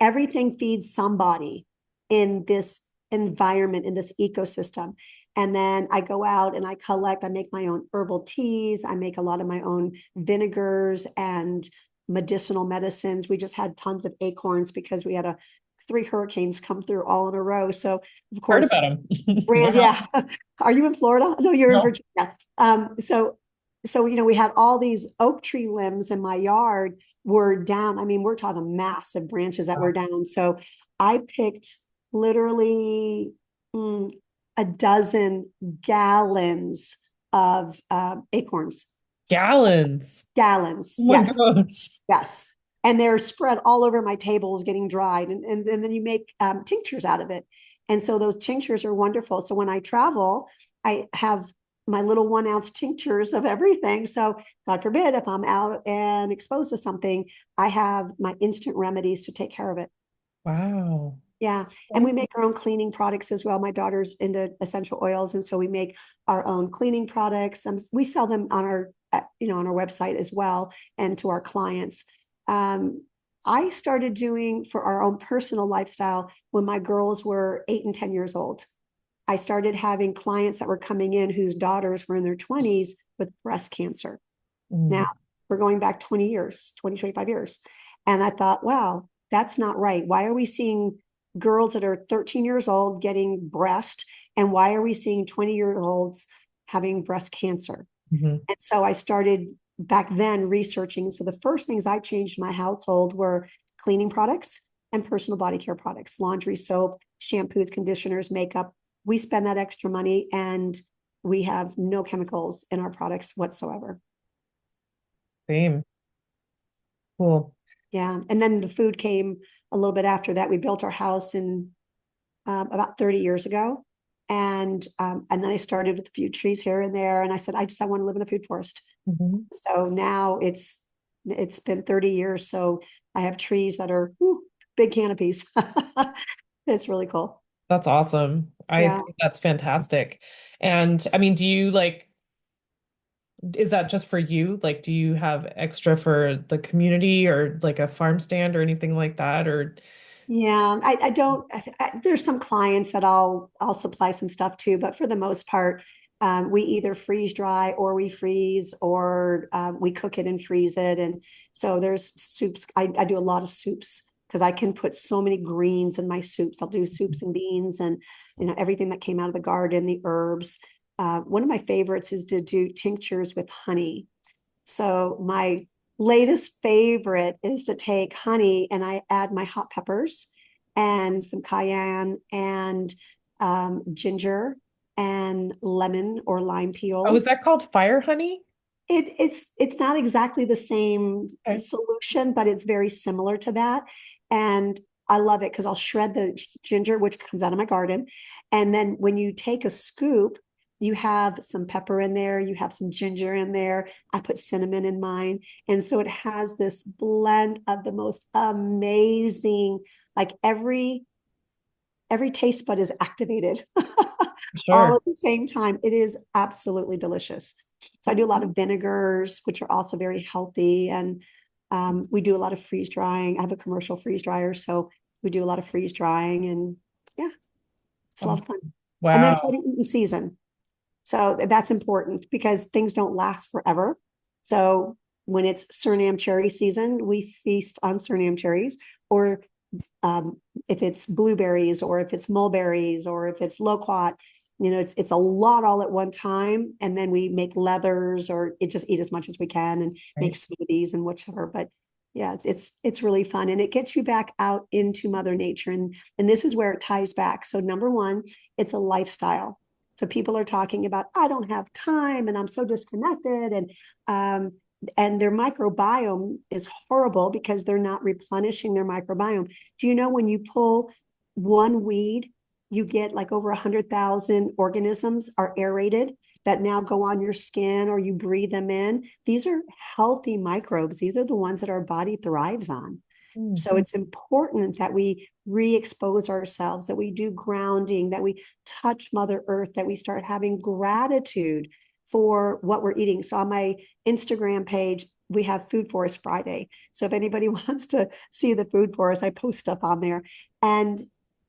everything feeds somebody in this environment, in this ecosystem. And then I go out and I collect, I make my own herbal teas. I make a lot of my own vinegars and medicinal medicines. We just had tons of acorns because we had 3 hurricanes come through all in a row. So of Heard course, about them. Wow. yeah. Are you in Florida? No, you're in No. Virginia. So we had all these oak tree limbs in my yard were down. I mean, we're talking massive branches that were down. So I picked literally a dozen gallons of acorns. Gallons. Gallons, Oh my yes, gosh. yes. And they're spread all over my tables getting dried. And then you make tinctures out of it. And so those tinctures are wonderful. So when I travel, I have my little 1 ounce tinctures of everything. So God forbid, if I'm out and exposed to something, I have my instant remedies to take care of it. Wow. Yeah. And we make our own cleaning products as well. My daughter's into essential oils. And so we make our own cleaning products. We sell them on on our website as well and to our clients. I started doing for our own personal lifestyle when my girls were 8 and 10 years old. I started having clients that were coming in whose daughters were in their 20s with breast cancer. Now Mm. we're going back 20 years, 20, 25 years. And I thought, wow, that's not right. Why are we seeing girls that are 13 years old getting breast? And why are we seeing 20-year-olds having breast cancer? Mhm. And so I started back then researching. So the first things I changed in my household were cleaning products and personal body care products, laundry, soap, shampoos, conditioners, makeup. We spend that extra money and we have no chemicals in our products whatsoever. Same. Cool. Yeah. And then the food came a little bit after that. We built our house in about 30 years ago. And then I started with a few trees here and there. And I said, I want to live in a food forest. Mhm. So now it's been 30 years. So I have trees that are big canopies. It's really cool. That's awesome. I Yeah. think that's fantastic. And I mean, do you like, is that just for you? Like, do you have extra for the community or like a farm stand or anything like that? Or, Yeah, I don't. There's some clients that I'll supply some stuff to, but for the most part, we either freeze dry or we freeze or we cook it and freeze it. And so there's soups. I do a lot of soups because I can put so many greens in my soups. I'll do soups and beans and everything that came out of the garden, the herbs. One of my favorites is to do tinctures with honey. So my latest favorite is to take honey and I add my hot peppers and some cayenne and ginger and lemon or lime oh, is peels. that called fire honey? It's not exactly the same Okay. solution, but it's very similar to that. And I love it because I'll shred the ginger, which comes out of my garden. And then when you take a scoop, you have some pepper in there, you have some ginger in there. I put cinnamon in mine. And so it has this blend of the most amazing, like every taste bud is activated all Sure. at the same time. It is absolutely delicious. So I do a lot of vinegars, which are also very healthy. And we do a lot of freeze drying. I have a commercial freeze dryer. So we do a lot of freeze drying and yeah, it's a lot Oh, of fun. And then try to wow. eat in season. So that's important because things don't last forever. So when it's Suriname cherry season, we feast on Suriname cherries, or if it's blueberries, or if it's mulberries, or if it's loquat, it's a lot all at one time. And then we make leathers, or it just eat as much as we can and make Right. smoothies and whichever. But yeah, it's really fun and it gets you back out into Mother Nature. And this is where it ties back. So number one, it's a lifestyle. So people are talking about, I don't have time and I'm so disconnected. And their microbiome is horrible because they're not replenishing their microbiome. Do you know when you pull one weed, you get like over 100,000 organisms are aerated that now go on your skin or you breathe them in. These are healthy microbes. These are the ones that our body thrives on. So it's important that we re-expose ourselves, that we do grounding, that we touch Mother Earth, that we start having gratitude for what we're eating. So on my Instagram page, we have Food Forest Friday. So if anybody wants to see the food forest, I post stuff on there. And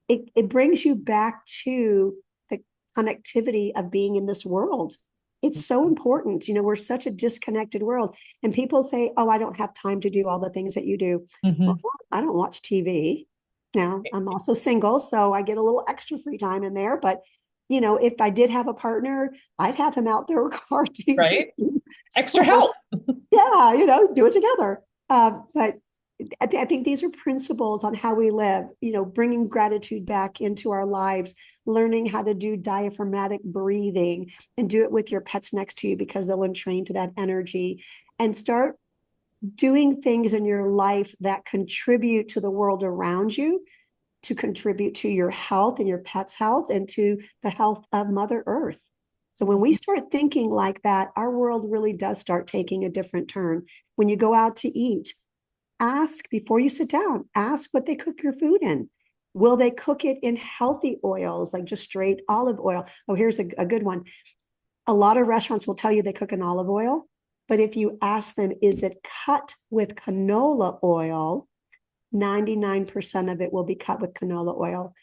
it brings you back to the connectivity of being in this world. It's so important. We're such a disconnected world. And people say, oh, I don't have time to do all the things that you do. Well, I don't watch TV. Now, I'm also single, so I get a little extra free time in there. But, if I did have a partner, I'd have him out there gardening. Right? Extra So, help. yeah, do it together. But I think these are principles on how we live, bringing gratitude back into our lives, learning how to do diaphragmatic breathing and do it with your pets next to you because they'll entrain to that energy, and start doing things in your life that contribute to the world around you, to contribute to your health and your pet's health and to the health of Mother Earth. So when we start thinking like that, our world really does start taking a different turn. When you go out to eat, ask before you sit down, ask what they cook your food in. Will they cook it in healthy oils, like just straight olive oil? Oh, here's a good one. A lot of restaurants will tell you they cook in olive oil, but if you ask them, is it cut with canola oil? 99% of it will be cut with canola oil.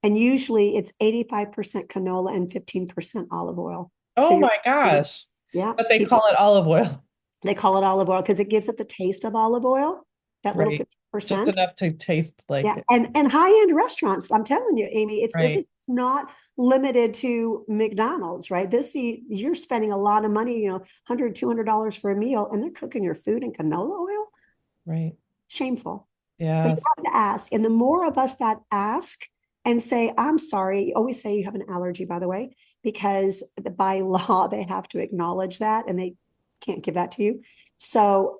And usually it's 85% canola and 15% olive oil. So Oh my gosh. yeah, But they call it olive oil. they call it olive oil because it gives it the taste of olive oil, that little Right. Just 50%. enough to taste like Yeah, it. and high-end restaurants, I'm telling you, Amy, it's Right. not limited to McDonald's, right? You're spending a lot of money, $100, $200 for a meal, and they're cooking your food in canola oil. Right. Shameful. But Yeah. you have to ask, and the more of us that ask and say, "I'm sorry," always say you have an allergy, by the way, because by law they have to acknowledge that, and they can't give that to you. So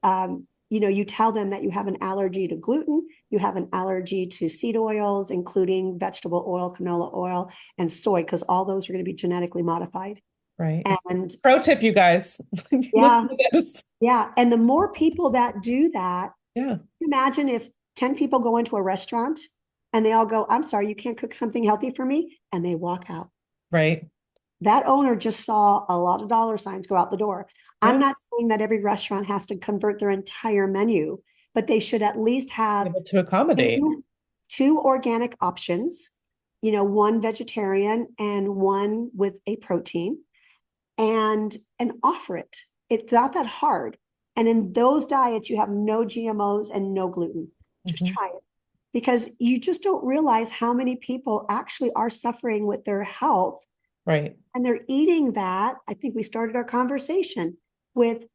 you tell them that you have an allergy to gluten, you have an allergy to seed oils, including vegetable oil, canola oil, and soy, because all those are going to be genetically modified. Right. And Pro tip, you guys. yeah, Listen to this. yeah. And the more people that do that, Yeah. imagine if 10 people go into a restaurant and they all go, "I'm sorry, you can't cook something healthy for me," and they walk out. Right. That owner just saw a lot of dollar signs go out the door. I'm Yeah. not saying that every restaurant has to convert their entire menu, but they should at least have Able to accommodate. two organic options, one vegetarian and one with a protein, and offer it. It's not that hard. And in those diets, you have no GMOs and no gluten. Just Mhm. try it, because you just don't realize how many people actually are suffering with their health, Right. and they're eating that. I think we started our conversation with,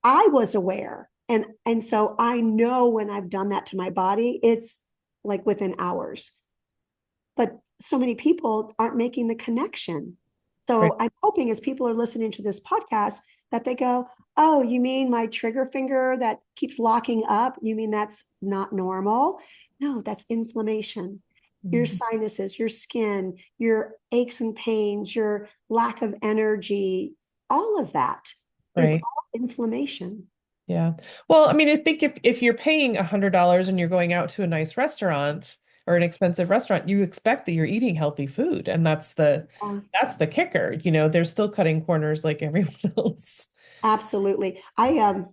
I was aware. And so I know when I've done that to my body, it's like within hours. But so many people aren't making the connection. Right. So I'm hoping as people are listening to this podcast that they go, "Oh, you mean my trigger finger that keeps locking up? You mean that's not normal?" No, that's inflammation. Your Mhm. sinuses, your skin, your aches and pains, your lack of energy, all of that is Right. all inflammation. Yeah. Well, I mean, I think if you're paying $100 and you're going out to a nice restaurant or an expensive restaurant, you expect that you're eating healthy food, and Uh, that's the kicker. They're still cutting corners like everyone else. Absolutely. I'm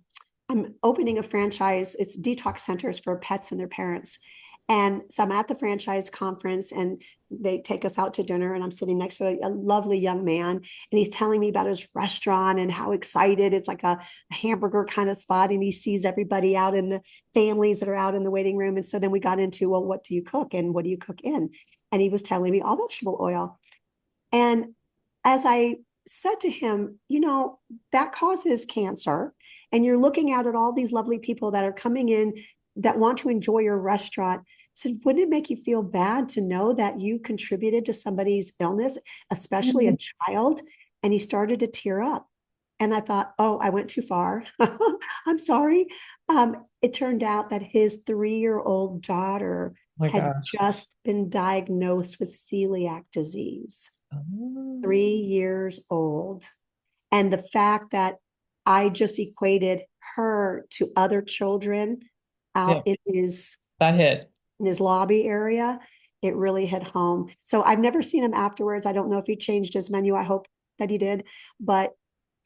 opening a franchise. It's detox centers for pets and their parents. And so I'm at the franchise conference and they take us out to dinner, and I'm sitting next to a lovely young man, and he's telling me about his restaurant and how excited it's like a hamburger kind of spot, and he sees everybody out in the families that are out in the waiting room. And so then we got into, well, what do you cook and what do you cook in? And he was telling me all vegetable oil. And as I said to him, that causes cancer. And you're looking out at all these lovely people that are coming in that want to enjoy your restaurant. I said, wouldn't it make you feel bad to know that you contributed to somebody's illness, especially a child? And he started to tear up. And I thought, oh, I went too far. I'm sorry. It turned out that his 3-year-old daughter my had gosh. just been diagnosed with celiac disease, Oh, 3 years old. And the fact that I just equated her to other children yeah, out that hit. in his lobby area, it really hit home. So I've never seen him afterwards. I don't know if he changed his menu. I hope that he did. But,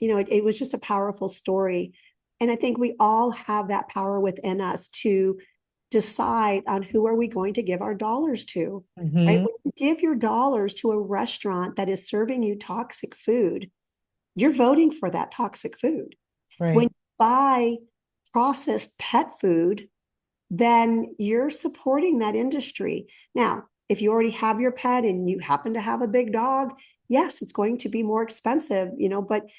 it was just a powerful story. And I think we all have that power within us to decide on who are we going to give our dollars to, right? Hmm. When you give your dollars to a restaurant that is serving you toxic food, you're voting for that toxic food. When Right. you buy processed pet food, then you're supporting that industry. Now, if you already have your pet and you happen to have a big dog, yes, it's going to be more expensive, but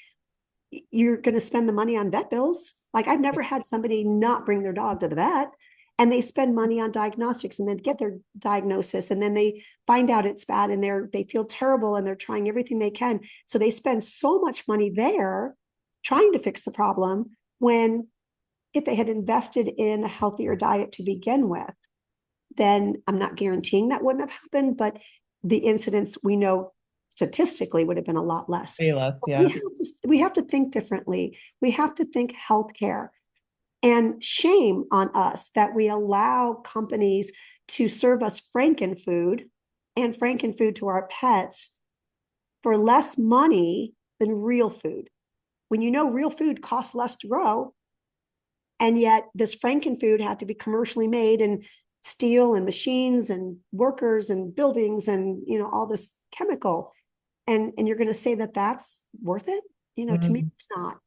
you're going to spend the money on vet bills. Like I've never had somebody not bring their dog to the vet and they spend money on diagnostics and then get their diagnosis and then they find out it's bad and they feel terrible and they're trying everything they can. So they spend so much money there trying to fix the problem when if they had invested in a healthier diet to begin with, then I'm not guaranteeing that wouldn't have happened, but the incidents we know statistically would have been a lot less. Say less. We Yeah. have to we have to think differently. We have to think healthcare. And shame on us that we allow companies to serve us frankenfood and frankenfood to our pets for less money than real food. When real food costs less to grow, and yet this frankenfood had to be commercially made and steel and machines and workers and buildings and all this chemical, and you're going to say that that's worth it? To me Mhm. it's not.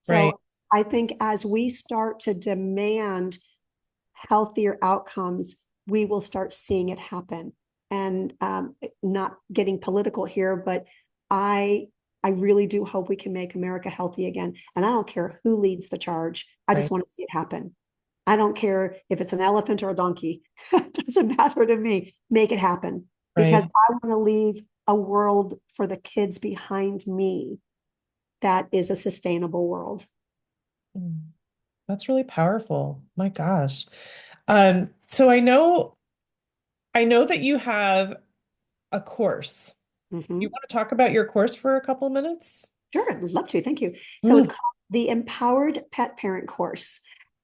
Right. So I think as we start to demand healthier outcomes, we will start seeing it happen. And not getting political here, but I I really do hope we can make America healthy again. And I don't care who leads the charge. I just Right. want to see it happen. I don't care if it's an elephant or a donkey. It doesn't matter to me. Make it happen because Right. I want to leave a world for the kids behind me that is a sustainable world. Mm. That's really powerful. My gosh. So I know that you have a course. You Mm-hmm. want to talk about your course for a couple minutes? Sure, I'd love to. Thank you. So it's Mm. called the Empowered Pet Parent Course.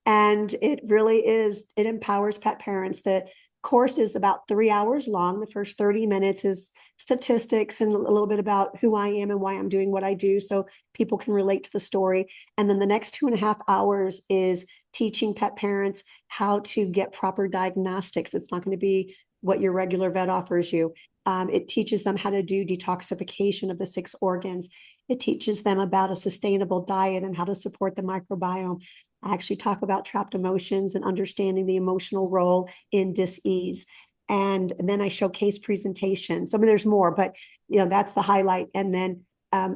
And it really is, it empowers pet parents. The course is about 3 hours long. The first 30 minutes is statistics and a little bit about who I am and why I'm doing what I do so people can relate to the story. And then the next 2.5 hours is teaching pet parents how to get proper diagnostics. It's not going to be what your regular vet offers you. It teaches them how to do detoxification of the 6 organs. It teaches them about a sustainable diet and how to support the microbiome. I actually talk about trapped emotions and understanding the emotional role in dis-ease. And then I show case presentations. I mean, there's more, but that's the highlight. And then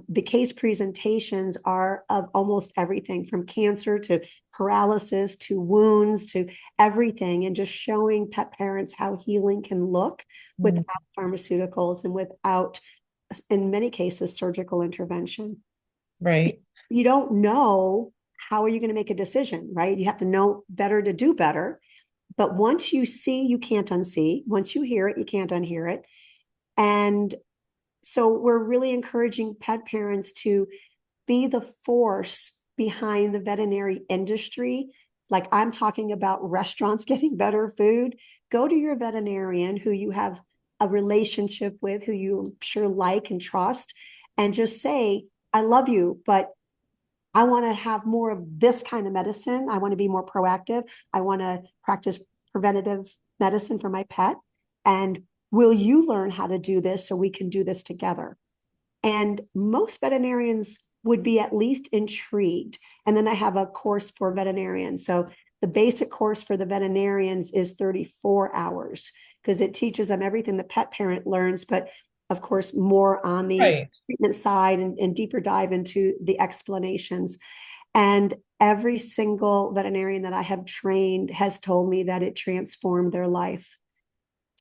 the case presentations are of almost everything from cancer to paralysis to wounds to everything, and just showing pet parents how healing can look Mm. without pharmaceuticals and without, in many cases, surgical intervention. Right. You don't know, how are you going to make a decision, right? You have to know better to do better. But once you see, you can't unsee. Once you hear it, you can't unhear it. And so we're really encouraging pet parents to be the force behind the veterinary industry. Like I'm talking about restaurants getting better food. Go to your veterinarian who you have a relationship with, who you sure like and trust, and just say, I love you, but I want to have more of this kind of medicine. I want to be more proactive. I want to practice preventative medicine for my pet. And will you learn how to do this so we can do this together? And most veterinarians would be at least intrigued. And then I have a course for veterinarians. So the basic course for the veterinarians is 34 hours because it teaches them everything the pet parent learns, but of course, more on the Right. treatment side and deeper dive into the explanations. And every single veterinarian that I have trained has told me that it transformed their life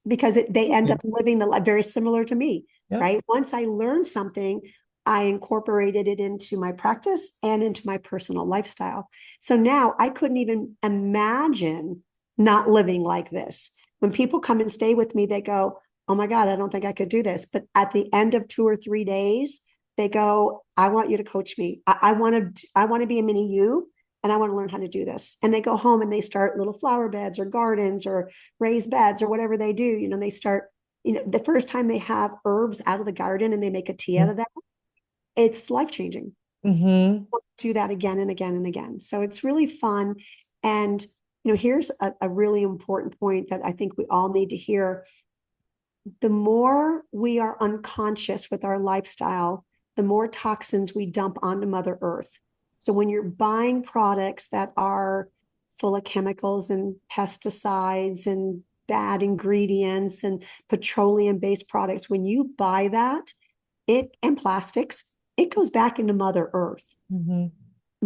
because they end up living the life very similar to me, Yep. right? Once I learned something, I incorporated it into my practice and into my personal lifestyle. So now I couldn't even imagine not living like this. When people come and stay with me, they go, oh my God, I don't think I could do this. But at the end of 2 or 3 days, they go, I want you to coach me. I want to be a mini you, and I want to learn how to do this. And they go home and they start little flower beds or gardens or raised beds or whatever they do. They start, the first time they have herbs out of the garden and they make a tea out of that, it's life-changing. Mm-hmm. Do that again and again and again. So it's really fun. And, here's a really important point that I think we all need to hear. The more we are unconscious with our lifestyle, the more toxins we dump onto Mother Earth. So when you're buying products that are full of chemicals and pesticides and bad ingredients and petroleum-based products, when you buy that, and plastics, it goes back into Mother Earth. Mm-hmm.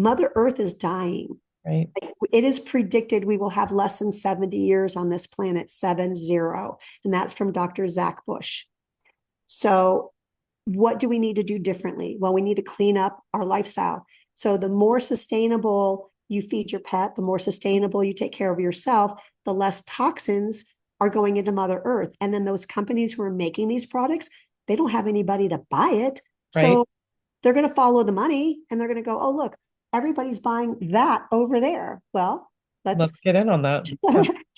Mother Earth is dying. Right. It is predicted we will have less than 70 years on this planet, 70. And that's from Dr. Zach Bush. So what do we need to do differently? Well, we need to clean up our lifestyle. So the more sustainable you feed your pet, the more sustainable you take care of yourself, the less toxins are going into Mother Earth. And then those companies who are making these products, they don't have anybody to buy it. Right. So they're going to follow the money and they're going to go, oh, look, everybody's buying that over there. Well, let's get in on that.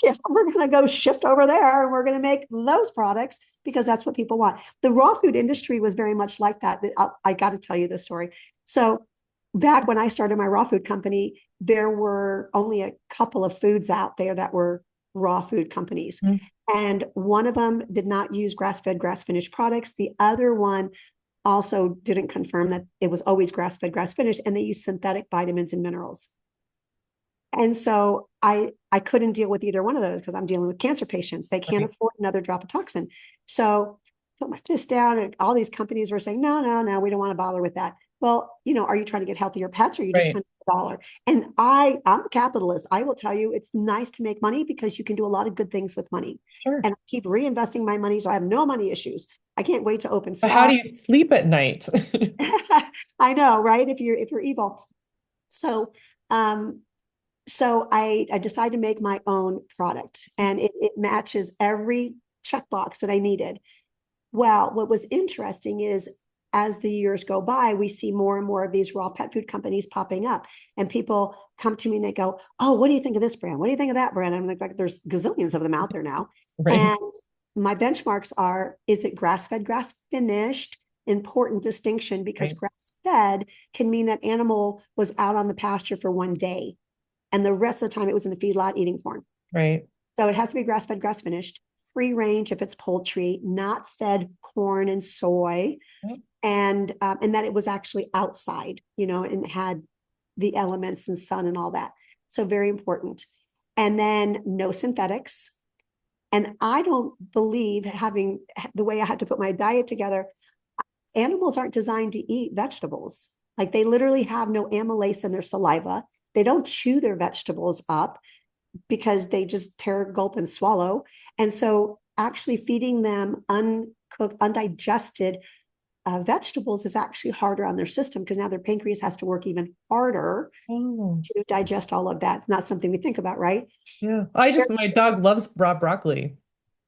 Yeah, we're going to go shift over there and we're going to make those products because that's what people want. The raw food industry was very much like that. I got to tell you this story. So back when I started my raw food company, there were only a couple of foods out there that were raw food companies. Mm-hmm. And one of them did not use grass-fed, grass-finished products. The other one also didn't confirm that it was always grass-fed, grass-finished, and they used synthetic vitamins and minerals. And so I couldn't deal with either one of those because I'm dealing with cancer patients. They can't afford another drop of toxin. So I put my fist down and all these companies were saying, no, we don't want to bother with that. Well, are you trying to get healthier pets or are you just trying to get a dollar? And I'm a capitalist. I will tell you, it's nice to make money because you can do a lot of good things with money. Sure. And I keep reinvesting my money. So I have no money issues. I can't wait to open But how do you sleep at night? I know, right? If you're evil. So, I decided to make my own product and it matches every checkbox that I needed. Well, what was interesting is as the years go by, we see more and more of these raw pet food companies popping up and people come to me and they go, oh, what do you think of this brand? What do you think of that brand? I'm like, there's gazillions of them out there now. Right. And my benchmarks are, is it grass-fed, grass-finished? Important distinction because grass-fed can mean that animal was out on the pasture for one day and the rest of the time it was in a feedlot eating corn. Right. So it has to be grass-fed, grass-finished, free range if it's poultry, not fed corn and soy, and that it was actually outside, and had the elements and sun and all that. So very important. And then no synthetics. And I don't believe, having the way I had to put my diet together, animals aren't designed to eat vegetables. Like they literally have no amylase in their saliva. They don't chew their vegetables up because they just tear, gulp, and swallow. And so actually feeding them uncooked, undigested vegetables is actually harder on their system because now their pancreas has to work even harder to digest all of that. It's not something we think about, right? Yeah. My dog loves raw broccoli.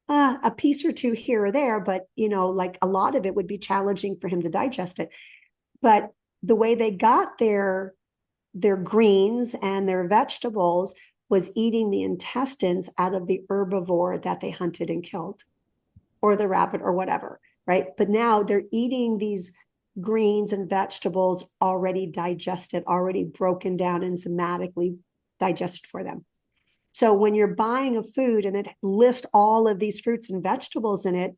A piece or two here or there, but like a lot of it would be challenging for him to digest it. But the way they got their greens and their vegetables was eating the intestines out of the herbivore that they hunted and killed, or the rabbit or whatever, right? But now they're eating these greens and vegetables already digested, already broken down enzymatically digested for them. So when you're buying a food and it lists all of these fruits and vegetables in it,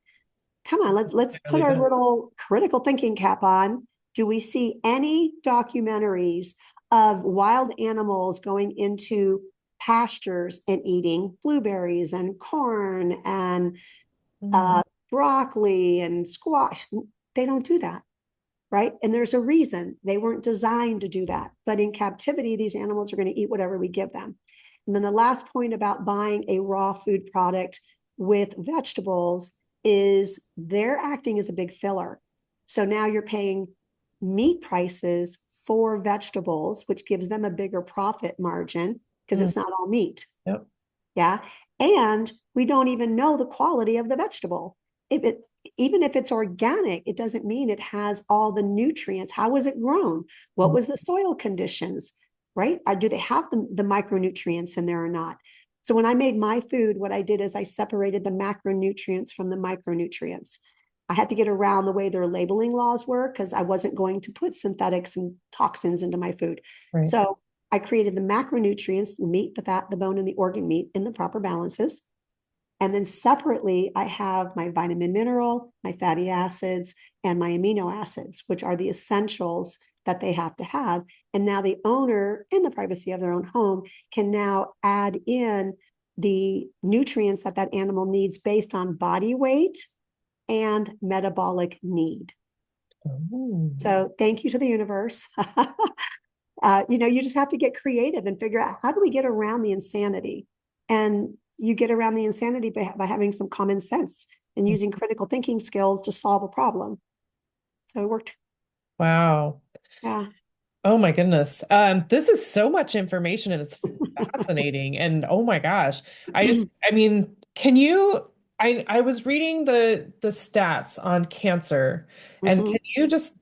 come on, let's put our little critical thinking cap on. Do we see any documentaries of wild animals going into pastures and eating blueberries and corn and broccoli and squash? They don't do that, right? And there's a reason. They weren't designed to do that. But in captivity, these animals are going to eat whatever we give them. And then the last point about buying a raw food product with vegetables is they're acting as a big filler. So now you're paying meat prices for vegetables, which gives them a bigger profit margin because it's not all meat. Yep. Yeah. And we don't even know the quality of the vegetable. If it, even if it's organic, it doesn't mean it has all the nutrients. How was it grown? What was the soil conditions? Right? Do they have the micronutrients in there or not? So when I made my food, what I did is I separated the macronutrients from the micronutrients. I had to get around the way their labeling laws were because I wasn't going to put synthetics and toxins into my food. Right. So I created the macronutrients, the meat, the fat, the bone, and the organ meat in the proper balances. And then separately, I have my vitamin mineral, my fatty acids, and my amino acids, which are the essentials that they have to have. And now the owner, in the privacy of their own home, can now add in the nutrients that that animal needs based on body weight and metabolic need. Oh. So thank you to the universe. You just have to get creative and figure out, how do we get around the insanity? And you get around the insanity by having some common sense and using critical thinking skills to solve a problem. So it worked. Wow. Yeah. Oh my goodness. This is so much information and it's fascinating. And oh my gosh. I mean, can you I was reading the stats on cancer, and Mhm. can you just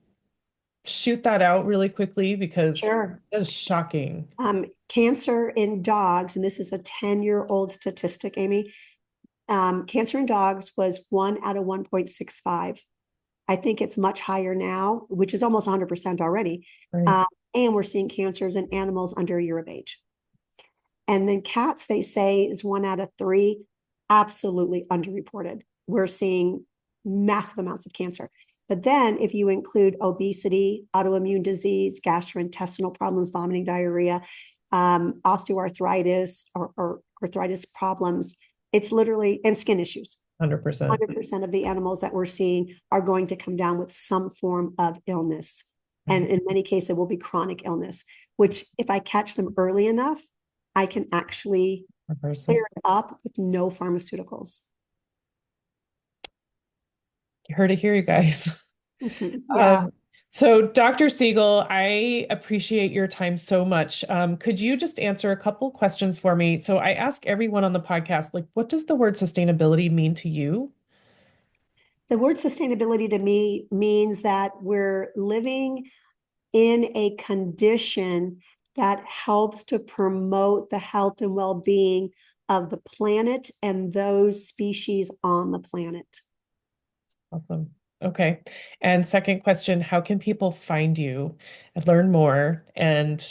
shoot that out really quickly because Sure. it's shocking. Cancer in dogs, and this is a 10-year-old statistic, Amy. Cancer in dogs was 1 out of 1.65. I think it's much higher now, which is almost 100% already. Right. Uh, and we're seeing cancers in animals under a year of age. And then cats, they say, is 1 out of 3, absolutely underreported. We're seeing massive amounts of cancer. But then if you include obesity, autoimmune disease, gastrointestinal problems, vomiting, diarrhea, osteoarthritis or arthritis problems, it's literally, and skin issues. 100%. 100% of the animals that we're seeing are going to come down with some form of illness. And Right. in many cases, it will be chronic illness, which if I catch them early enough, I can actually Reverse clear it. it up with no pharmaceuticals. You heard it here, you guys. Yeah. Um, so, Dr. Siegel, I appreciate your time so much. Could you just answer a couple questions for me? So, I ask everyone on the podcast, like, what does the word sustainability mean to you? The word sustainability to me means that we're living in a condition that helps to promote the health and well-being of the planet and those species on the planet. Awesome. Okay. And second question, how can people find you and learn more and,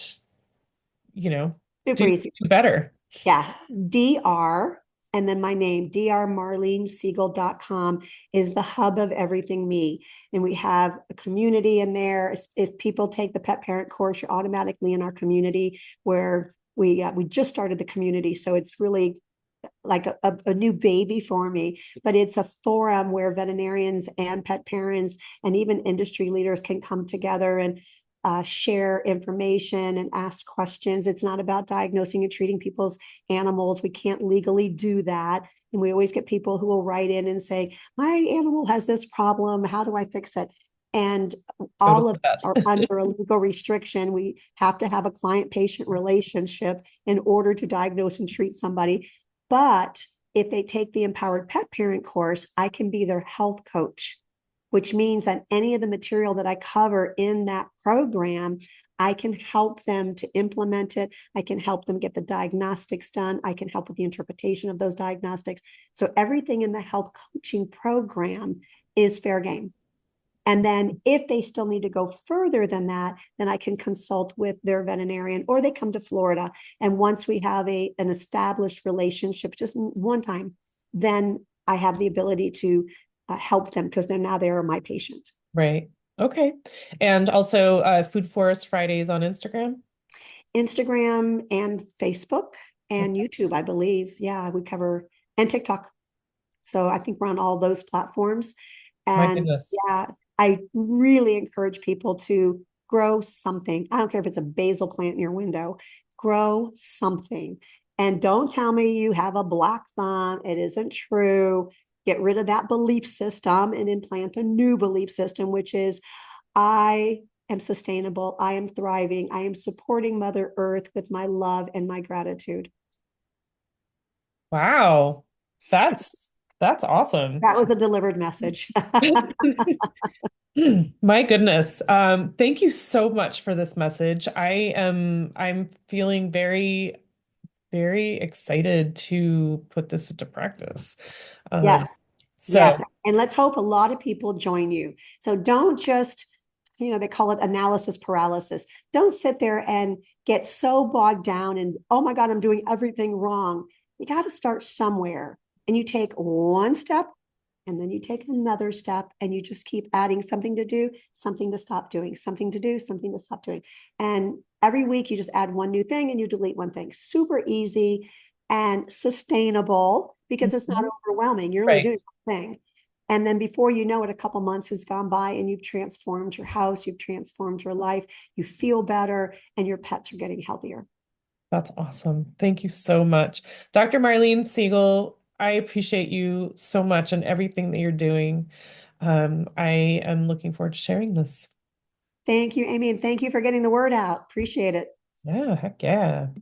you know, Super easy. do better? Yeah. DR and then my name, drmarlenesiegel.com, is the hub of everything me. And we have a community in there. If people take the pet parent course, you're automatically in our community where we just started the community. So it's really like a new baby for me, but it's a forum where veterinarians and pet parents and even industry leaders can come together and share information and ask questions. It's not about diagnosing and treating people's animals. We can't legally do that. And we always get people who will write in and say, my animal has this problem. How do I fix it? And all Totally of us are that. under a legal restriction. We have to have a client patient relationship in order to diagnose and treat somebody. But if they take the Empowered Pet Parent course, I can be their health coach, which means that any of the material that I cover in that program, I can help them to implement it. I can help them get the diagnostics done. I can help with the interpretation of those diagnostics. So everything in the health coaching program is fair game. And then if they still need to go further than that, then I can consult with their veterinarian or they come to Florida. And once we have an established relationship, just one time, then I have the ability to help them because they're my patient. Right. Okay. And also Food Forest Fridays on Instagram. Instagram and Facebook and Okay. YouTube, I believe. Yeah, we cover, and TikTok. So I think we're on all those platforms. My And goodness. yeah, I really encourage people to grow something. I don't care if it's a basil plant in your window, grow something. And don't tell me you have a black thumb. It isn't true. Get rid of that belief system and implant a new belief system, which is I am sustainable. I am thriving. I am supporting Mother Earth with my love and my gratitude. Wow. That's that's awesome. That was a delivered message. My goodness. Thank you so much for this message. I'm feeling very, very excited to put this into practice. Um, Yes. Yes. so And let's hope a lot of people join you. So don't just, they call it analysis paralysis. Don't sit there and get so bogged down and, oh my God, I'm doing everything wrong. You got to start somewhere. And you take one step and then you take another step and you just keep adding something to do, something to stop doing, something to do, something to stop doing. And every week you just add one new thing and you delete one thing. Super easy and sustainable because it's not Mhm. overwhelming. You're only Right. doing one thing. And then before you know it, a couple months has gone by and you've transformed your house, you've transformed your life, you feel better, and your pets are getting healthier. That's awesome. Thank you so much. Dr. Marlene Siegel, I appreciate you so much and everything that you're doing. I am looking forward to sharing this. Thank you, Amy, and thank you for getting the word out. Appreciate it. Yeah, heck yeah.